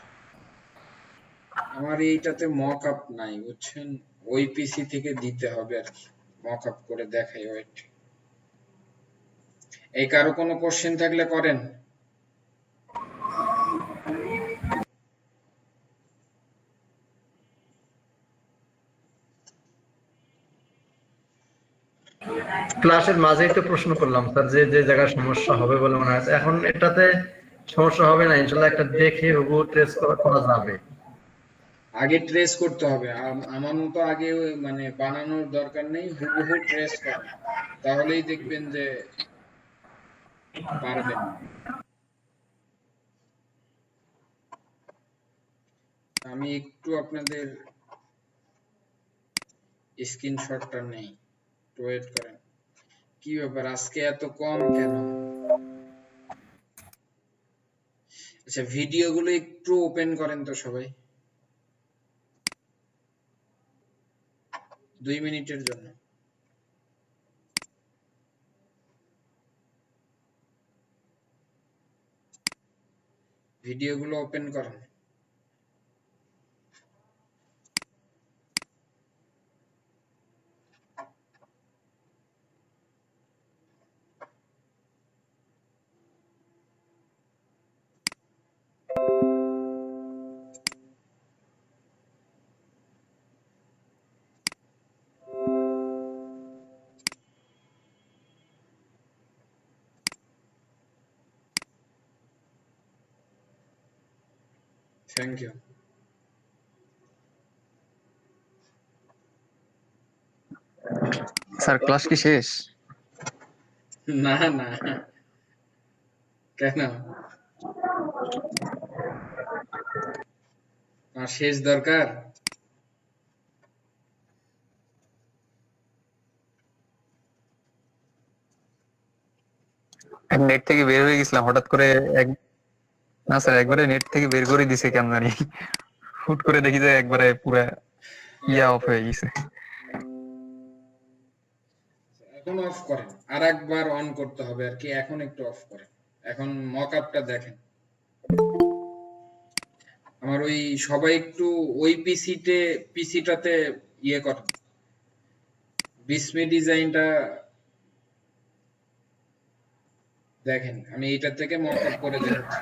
আমার এইটাতে মক আপ নাই বুঝছেন, ওই পিসি থেকে দিতে হবে আর কি, মক আপ করে দেখাই। ওয়েট, এই কারো কোনো কোশ্চেন থাকলে করেন। ক্লাসের মাঝেই তো প্রশ্ন করলাম স্যার, যে যে জায়গায় সমস্যা হবে বলে মনে হয়। এখন এটাতে সমস্যা হবে না ইনশাআল্লাহ, একটা দেখে হুবহু ট্রেস করা যাবে। আগে ট্রেস করতে হবে, আমার মতো আগে মানে বানানোর দরকার নেই, হুবহু ট্রেস করেন, তাহলেই দেখবেন যে পারবেন। আমি একটু আপনাদের স্ক্রিনশটটা নেই, ওয়েট করেন। কি ব্যাপার, আজকে এত কম কেন? আচ্ছা, ভিডিওগুলো একটু ওপেন করেন তো সবাই, 2 মিনিটের জন্য। ভিডিওগুলো ওপেন করেন। Thank you. স্যার ক্লাস কি শেষ? না না, কেন? আর শেষ দরকার? নেট থেকে বের হয়ে গেছিলাম হঠাৎ করে না স্যার, একবারে নেট থেকে বের করে দিছে কেন জানি, হুট করে দেখি যে একবারে পুরো অফ হয়ে গেছে। এখন অফ করেন, আর একবার অন করতে হবে আর কি। এখন একটু অফ করেন, এখন মক আপটা দেখেন। আমার ওই সবাই একটু ওই পিসিটাতে ইয়ে করেন, বিসমি ডিজাইনটা দেখেন। আমি এইটা থেকে মক আপ করে দেখাচ্ছি।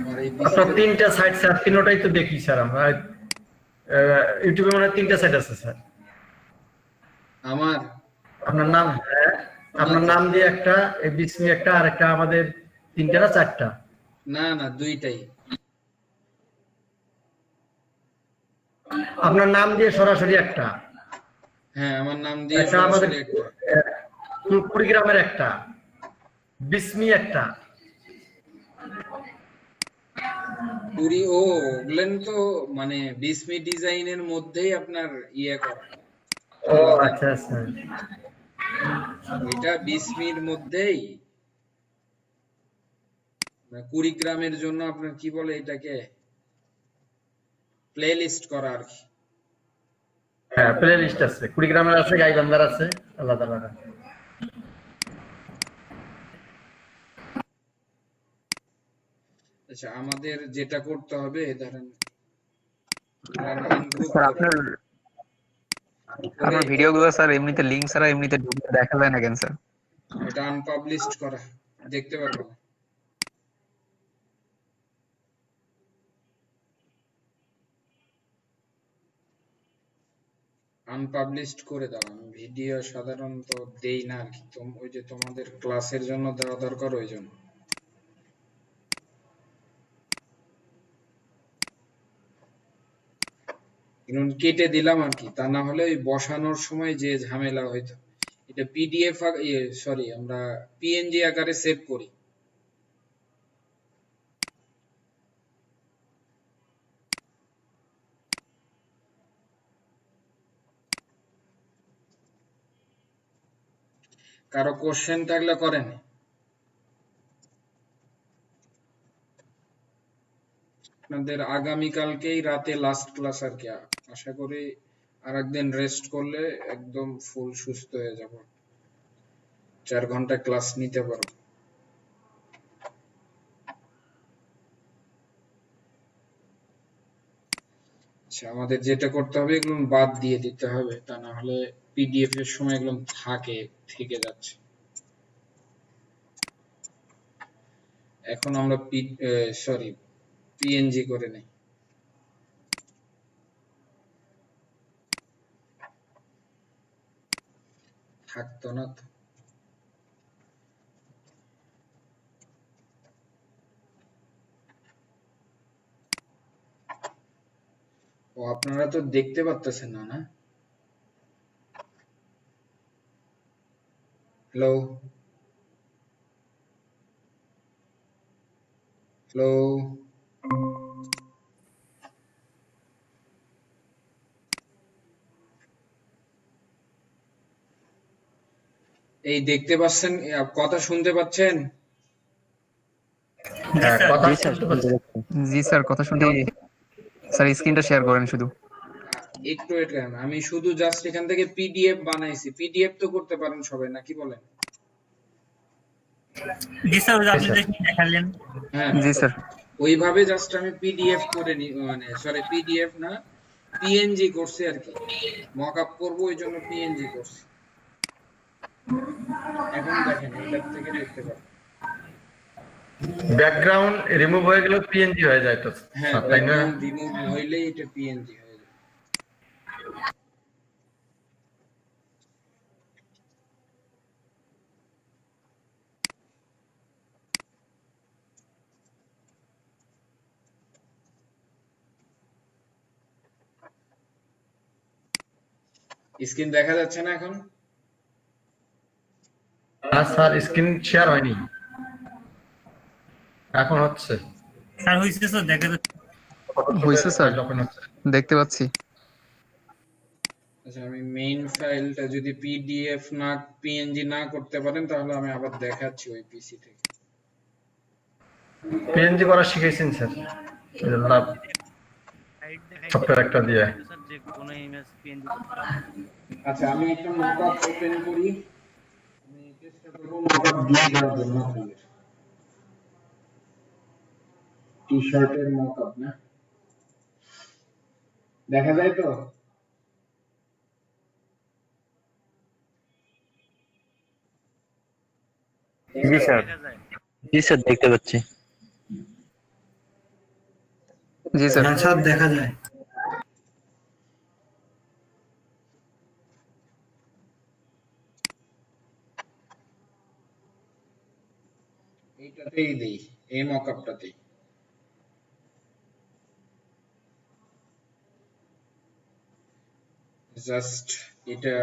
আর এই আপনার তিনটা সাইট স্যার, তিনটাই তো দেখি স্যার আমরা। ইউটিউবে মনে হয় তিনটা সাইট আছে স্যার। আমার আপনার নাম, হ্যাঁ, আপনার নাম দিয়ে একটা, এই বিসমি একটা, আর একটা আমাদের তিনটা না চারটা? না না, দুইটাই। আপনার নাম দিয়ে সরাসরি একটা, হ্যাঁ আমার নাম দিয়ে একটা আমাদের সরাসরি একটা। কুড়িগ্রামের একটা, বিসমি একটা। পুরি ও ওগুলেন তো মানে বিসমি ডিজাইনের মধ্যেই আপনার ইয়ে করা। ও আচ্ছা আচ্ছা, ওইটা বিসমির মধ্যেই কুড়িগ্রামের জন্য আপনার কি বলে এটাকে প্লে লিস্ট করা আর কি। হ্যাঁ প্লে লিস্ট আছে, কুড়িগ্রামের আছে, গাইবান্ধার আছে, আলাদা আলাদা। আচ্ছা আমাদের যেটা করতে হবে ধরেন স্যার আপনার ভিডিওগুলো স্যার এমনিতে লিংক ছাড়া এমনিতে দেখা যায় না কেন স্যার? এটা আনপাবলিশড করা, দেখতে পারবো না। আনপাবলিশড করে দাও। আমি ভিডিও সাধারণত দেই না আর কি, ওই যে তোমাদের ক্লাসের জন্য দেওয়া দরকার ওই জন্য। কেটে দিলাম আর কি, তা না হলে ওই বসানোর সময় যে ঝামেলা হইতো। এটা পিডিএফ সরি আমরা পিএনজি আকারে সেভ করি। কারো কোশ্চেন থাকলে করেন। আপনাদের আগামীকালকেই রাতে লাস্ট ক্লাস আর কি, আশা করি আর একদিন রেস্ট করলে একদম ফুল সুস্থ হয়ে যাব, 4 ঘন্টা ক্লাস নিতে পারো। আচ্ছা আমাদের যেটা করতে হবে এগুলো বাদ দিয়ে দিতে হবে, তা না হলে পিডিএফ এর সময় এগুলো থেকে যাচ্ছে। এখন আমরা পিএনজি করে নেই। থাকতো না তো। ও আপনারা তো দেখতে পাচ্ছেন না? না হ্যালো হ্যালো এই দেখতে পাচ্ছেন, কথা শুনতে পাচ্ছেন? জি স্যার কথা শুনতে পাচ্ছি স্যার। স্ক্রিনটা শেয়ার করেন শুধু। একটু ওয়েট করেন, আমি শুধু জাস্ট এখান থেকে পিডিএফ বানাইছি। পিডিএফ তো করতে পারেন সবাই নাকি বলেন? জি স্যার আপনি দেখালেন। হ্যাঁ জি স্যার ওইভাবে জাস্ট আমি পিডিএফ করে নি, মানে সরি পিডিএফ না পিএনজি করছি আর কি, মকআপ করব ওই জন্য পিএনজি করছি। এখন দেখেন এটার থেকে দেখতে পাবেন ব্যাকগ্রাউন্ড রিমুভ হয়ে গেলে পিএনজি হয়ে যায় তো, হ্যাঁ তাই না? ব্যাকগ্রাউন্ড রিমুভ হইলেই এটা পিএনজি হয়ে যায়। স্ক্রিন দেখা যাচ্ছে না এখন? হ্যাঁ স্যার স্ক্রিন শেয়ার হয়নি, এখন হচ্ছে। স্যার হইছে স্যার, দেখা যাচ্ছে। হইছে স্যার, দেখতে পাচ্ছি। আচ্ছা আমি মেইন ফাইলটা যদি পিডিএফ না পিএনজি না করতে পারেন তাহলে আমি আবার দেখাচ্ছি ওই পিসি থেকে। পিএনজি করা শিখেছেন স্যার, সফটওয়্যার একটা দিয়ে। স্যার যে কোনো ইমেজ পিএনজি। আচ্ছা আমি একটা মকআপ ওপেন করি, আমি চেষ্টা করব মকআপ দিয়ে দেওয়ার জন্য আপনাদের। টি-শার্টের মকআপ না দেখা যায় তো? জি স্যার, জি স্যার দেখতে পাচ্ছি। জি স্যার। হ্যাঁ স্যার দেখা যায়। এইটাতেই দেই, এই মকআপটাতেই। জাস্ট এটা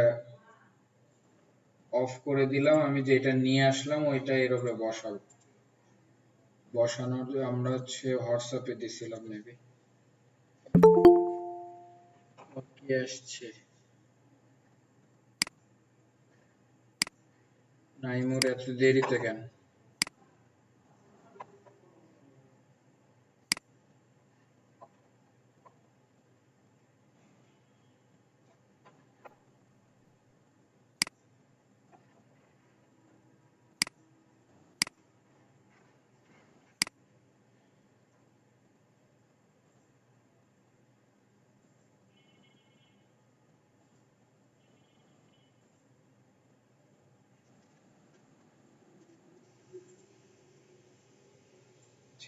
অফ করে দিলাম, আমি যেটা নিয়ে আসলাম ওইটা এর উপরে বসাবো। বসানোর আমরা হচ্ছে হোয়াটসঅ্যাপে দিছিলাম মেবি। কি আসছে নাইমুর এত দেরিতে কেন?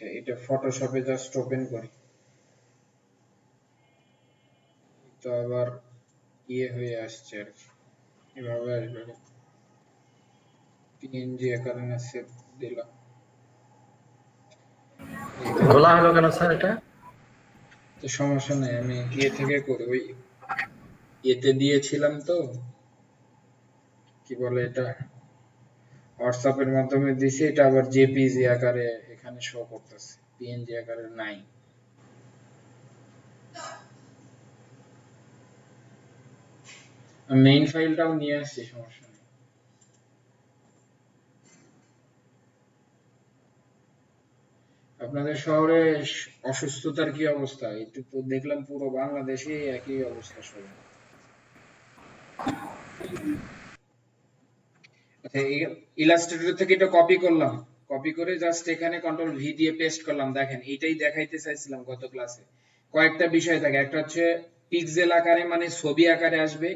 আচ্ছা এটা ফটোশপে জাস্ট ওপেন করি, তো আবার ইয়ে হয়ে আসছে আর কি, এভাবে আসবে। পিএনজি আকারে সেভ দিলাম। খোলা হলো কেন স্যার এটা? তো সমস্যা নেই, আমি ইয়ে থেকে করি, ওই ইয়েতে দিয়েছিলাম তো, কি বলে এটা, হোয়াটসঅ্যাপের মাধ্যমে দিছি, এটা আবার জেপিজি আকারে এখানে শো করতেছে, পিএনজি আকারে নাই। মেইন ফাইলটাও নিয়ে আসছি, সমস্যা নেই। আপনাদের শহরে অসুস্থতার কি অবস্থা? একটু তো দেখলাম পুরো বাংলাদেশে একই অবস্থা সবার। আচ্ছা ইলাস্ট্রেটর থেকে এটা কপি করলাম, কপি করে জাস্ট এখানে কন্ট্রোল ভি দিয়ে পেস্ট করলাম। দেখেন এইটাই দেখাইতে চাইছিলাম গত ক্লাসে। কয়েকটা বিষয় থাকে, একটা হচ্ছে পিক্সেল আকারে মানে ছবি আকারে আসবে,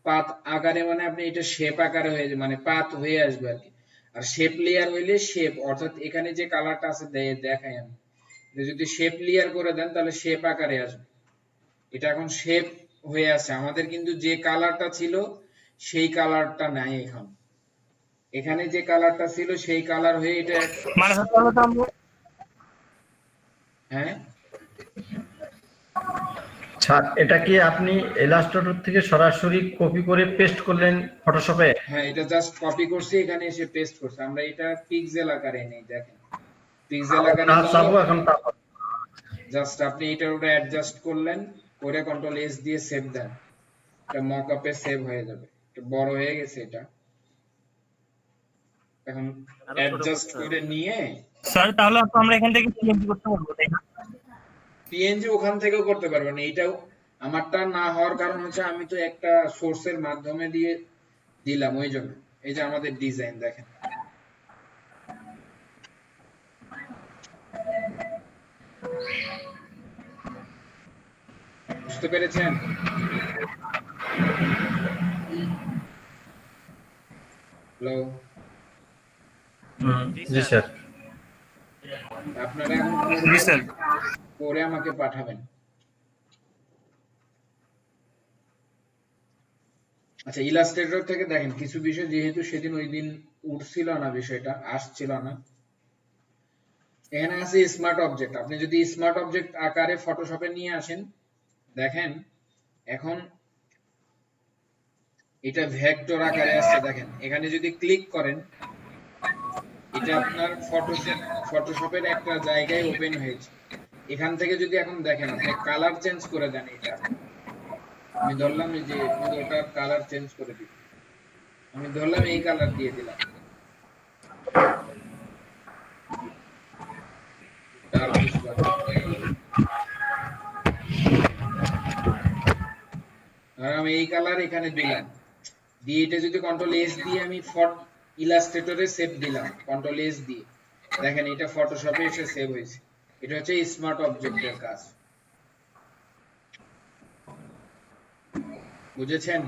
পাত আকারে মানে আপনি এটা শেপ আকারে হয়ে যাবে, মানে পাত হয়ে আসবে আর কি। আর শেপ লেয়ার হইলে শেপ, অর্থাৎ এখানে যে কালারটা আছে দেখাই আমি, যদি শেপ লেয়ার করে দেন তাহলে শেপ আকারে আসবে। এটা এখন শেপ হয়ে আছে, আমাদের কিন্তু যে কালারটা ছিল সেই কালারটা নাই এখন। এখানে যে কালারটা ছিল সেই কালার হয়ে এটা মানে তাহলে তো আমরা হ্যাঁ স্যার এটা কি আপনি ইলাস্ট্রেটর থেকে সরাসরি কপি করে পেস্ট করলেন ফটোশপে? হ্যাঁ এটা জাস্ট কপি করছি, এখানে এসে পেস্ট করছি। আমরা এটা পিক্সেল আকারে নেই, দেখেন পিক্সেল আকারে চাবো এখন জাস্ট আপনি এটার উপরে অ্যাডজাস্ট করলেন, করে কন্ট্রোল এস দিয়ে সেভ দেন, এটা মকআপে সেভ হয়ে যাবে। এটা বড় হয়ে গেছে, এটা এখন অ্যাডজাস্ট করে নিয়ে স্যার তাহলে তো আমরা এখান থেকে পিএনজি করতে পারবো, তাই না? পিএনজি ওখান থেকেও করতে পারবেন। এইটাও আমারটা না হওয়ার কারণ হচ্ছে আমি তো একটা সোর্সের মাধ্যমে দিয়ে দিলাম, ওই জন্য। এই যে আমাদের ডিজাইন দেখেন, বুঝতে পেরেছেন? হ্যালো জি স্যার। আপনারা এখন জি স্যার। করে আমাকে পাঠাবেন। আচ্ছা ইলাস্ট্রেটর থেকে দেখেন কিছু বিষয়, যেহেতু সেদিন ওই দিন উঠছিল না, বিষয়টা আসছিল না। এখানে আছে স্মার্ট অবজেক্ট। আপনি যদি স্মার্ট অবজেক্ট আকারে ফটোশপে নিয়ে আসেন, দেখেন এখন এটা ভেক্টর আকারে আসছে। দেখেন এখানে যদি ক্লিক করেন, এটা আপনার ফটোশপের একটা জায়গায় ওপেন হয়েছে। এখান থেকে যদি এখন দেখেন, আপনি কালার চেঞ্জ করে দেন, এটা আমি ধরলাম এই যে পুরোটা কালার চেঞ্জ করে দিই, আমি ধরলাম এই কালার দিয়ে দিলাম, আর আমি এই কালার এখানে দিলাম, দিয়ে এটা যদি কন্ট্রোল এস দিয়ে আমি ইলাস্ট্রেটরে সেভ দিলাম, কন্ট্রোল এস দিয়ে, দেখেন এটা ফটোশপে এসে সেভ হয়েছে। এটা হচ্ছে স্মার্ট অবজেক্টের কাজ, বুঝেছেন?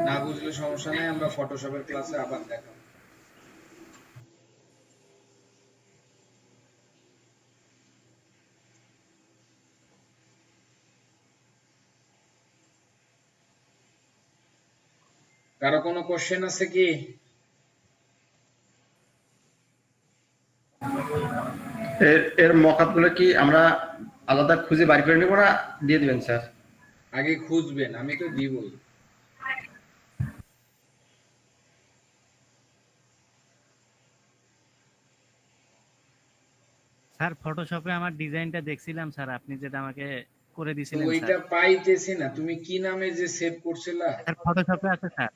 না বুঝলে সমস্যা নেই, আমরা ফটোশপের ক্লাসে আবার দেখাবো। কারো কোনো কোশ্চেন আছে কি? এর মকআপ গুলো কি আমরা আলাদা খুঁজে বাড়ি করে নেবো না দিয়ে দিবেন স্যার? আগে খুঁজবেন, আমি তো দিবই। স্যার ফটোশপে আমার ডিজাইনটা দেখছিলাম স্যার, আপনি যেটা আমাকে করে তো দিয়েছিলেন ওইটা স্যার। পাইতেছি না, তুমি কি নামে যে সেভ করছিলা? স্যার ফটোশপে আছে স্যার।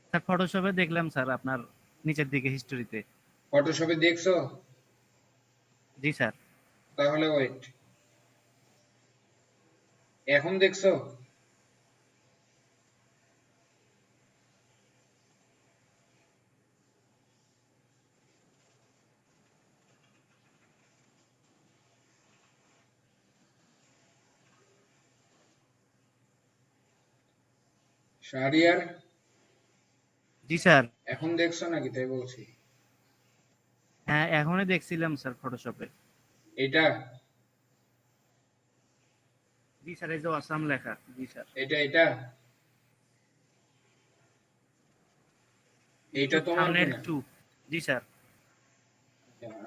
স্যার ফটোশপে দেখলাম স্যার আপনার নিচের দিকে হিস্টোরিতে। ফটোশপে দেখছো? জি স্যার। তাহলে ওয়েট, এখন দেখছো? শাহরিয়ার, জি স্যার। এখন দেখছো নাকি তাই বলছি? হ্যাঁ এখনই দেখছিলাম স্যার ফটোশপে। এটা জি স্যার, এই যে আসাম লেখা। জি স্যার। এটা এটা এইটা তোমার থাম্বনেল কিনা? 2। জি স্যার।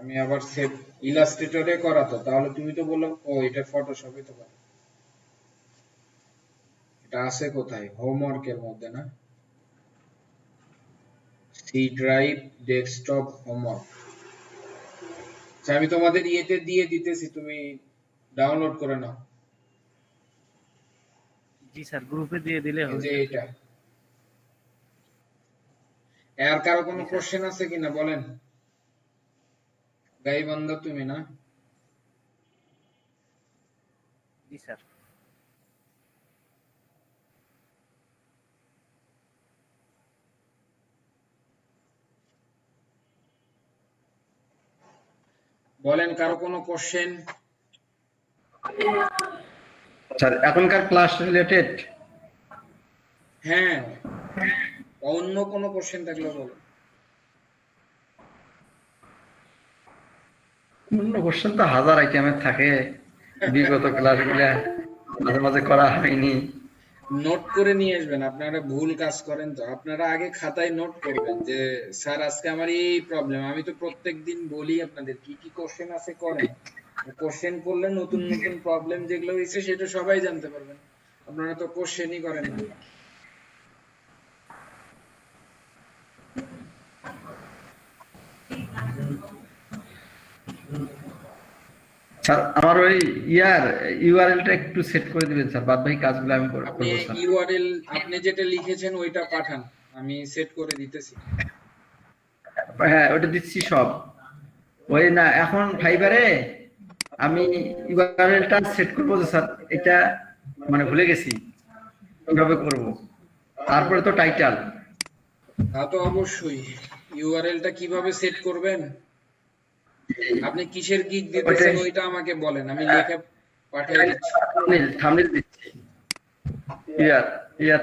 আমি আবার সেভ ইলাস্ট্রেটরে করা তো, তাহলে তুমি তো বললো ও এটা ফটোশপে তো করা। এটা আছে কোথায়? হোমওয়ার্কের মধ্যে না? C drive, desktop, homework. আচ্ছা আমি তোমাদের ইয়েতে দিয়ে দিতেছি, তুমি ডাউনলোড করে নাও। জি স্যার, গ্রুপে দিয়ে দিলে এই হবে। যে এটা। আর কারো কোনো কোশ্চেন আছে কিনা বলেন? গাইবান্ধা তুমি না? জি স্যার। বলেন কারো কোনো কোশ্চেন? স্যার এখনকার ক্লাস রিলেটেড? হ্যাঁ, অন্য কোনো কোশ্চেন থাকলে বলো। অন্য কোশ্চেন তো হাজার আইটেমের থাকে, বিগত ক্লাসগুলা মাঝে মাঝে করা হয়নি। নোট করে নিয়ে আসবেন। আপনারা ভুল কাজ করেন তো, আপনারা আগে খাতায় নোট করবেন যে স্যার আজকে আমার এই প্রবলেম। আমি তো প্রত্যেকদিন বলি আপনাদের কি কি কোশ্চেন আছে করেন। কোশ্চেন করলে নতুন নতুন প্রবলেম যেগুলো হয়েছে সেটা সবাই জানতে পারবেন। আপনারা তো কোশ্চেনই করেন না। স্যার আমার ওই ইউআরএলটা একটু সেট করে দিবেন স্যার, বাদ বাকি কাজগুলো আমি করব আপনি স্যার। ইউআরএল আপনি যেটা লিখেছেন ওইটা পাঠান, আমি সেট করে দিতেছি। হ্যাঁ ওটা দিচ্ছি সব। ওই না এখন ফাইবারে আমি ইউআরএলটা সেট করবো যে স্যার, এটা মানে ভুলে গেছি কিভাবে করব। তারপরে তো টাইটেল। তা তো অবশ্যই, ইউআরএলটা কিভাবে সেট করবেন? আপনি কিসের গিগ দিতেছেন ওইটা আমাকে বলেন, আমি লিখে পাঠিয়ে দিচ্ছি। থাম্বনেল দিচ্ছি,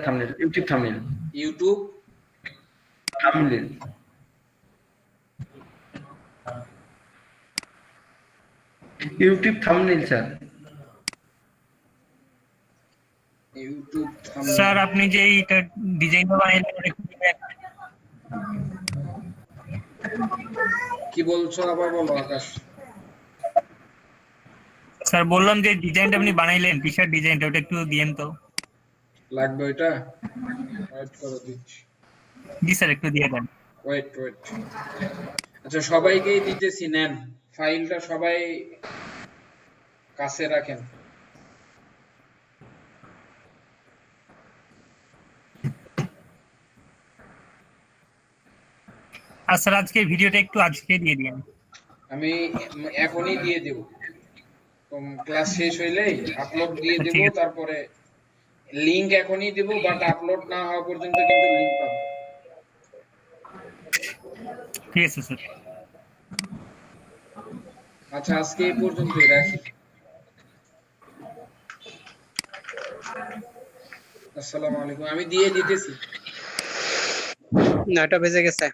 thumbnail, YouTube thumbnail. YouTube thumbnail, YouTube thumbnail sir. YouTube sir আপনি যে এইটা ডিজাইনটা বানাইলেন ওটা কি কি বলছো আবার বলো আকাশ? স্যার বললাম যে ডিজাইনটা আপনি বানাইলেন, টি শার্ট ডিজাইনটা ওটা একটু দিয়েন তো। লাগবে ওইটা? ওয়েট করো দিচ্ছি। জি স্যার একটু দিয়ে দেন। ওয়েট। আচ্ছা সবাইকেই দিতেছি, নেন ফাইলটা সবাই কাছে রাখেন। আর স্যার আজকে ভিডিওটা একটু আজকে দিয়ে দিন। আমি এখনই দিয়ে দেব, ক্লাস শেষ হইলেই আপলোড দিয়ে দেব। তারপরে লিংক এখনই দেব, বাট আপলোড না হওয়া পর্যন্ত কিন্তু লিংক পাবে। ঠিক আছে স্যার। আচ্ছা আজকে এই পর্যন্তই রাখি। আসসালামু আলাইকুম। আমি দিয়ে দিতেছি। 9টা বেজে গেছে।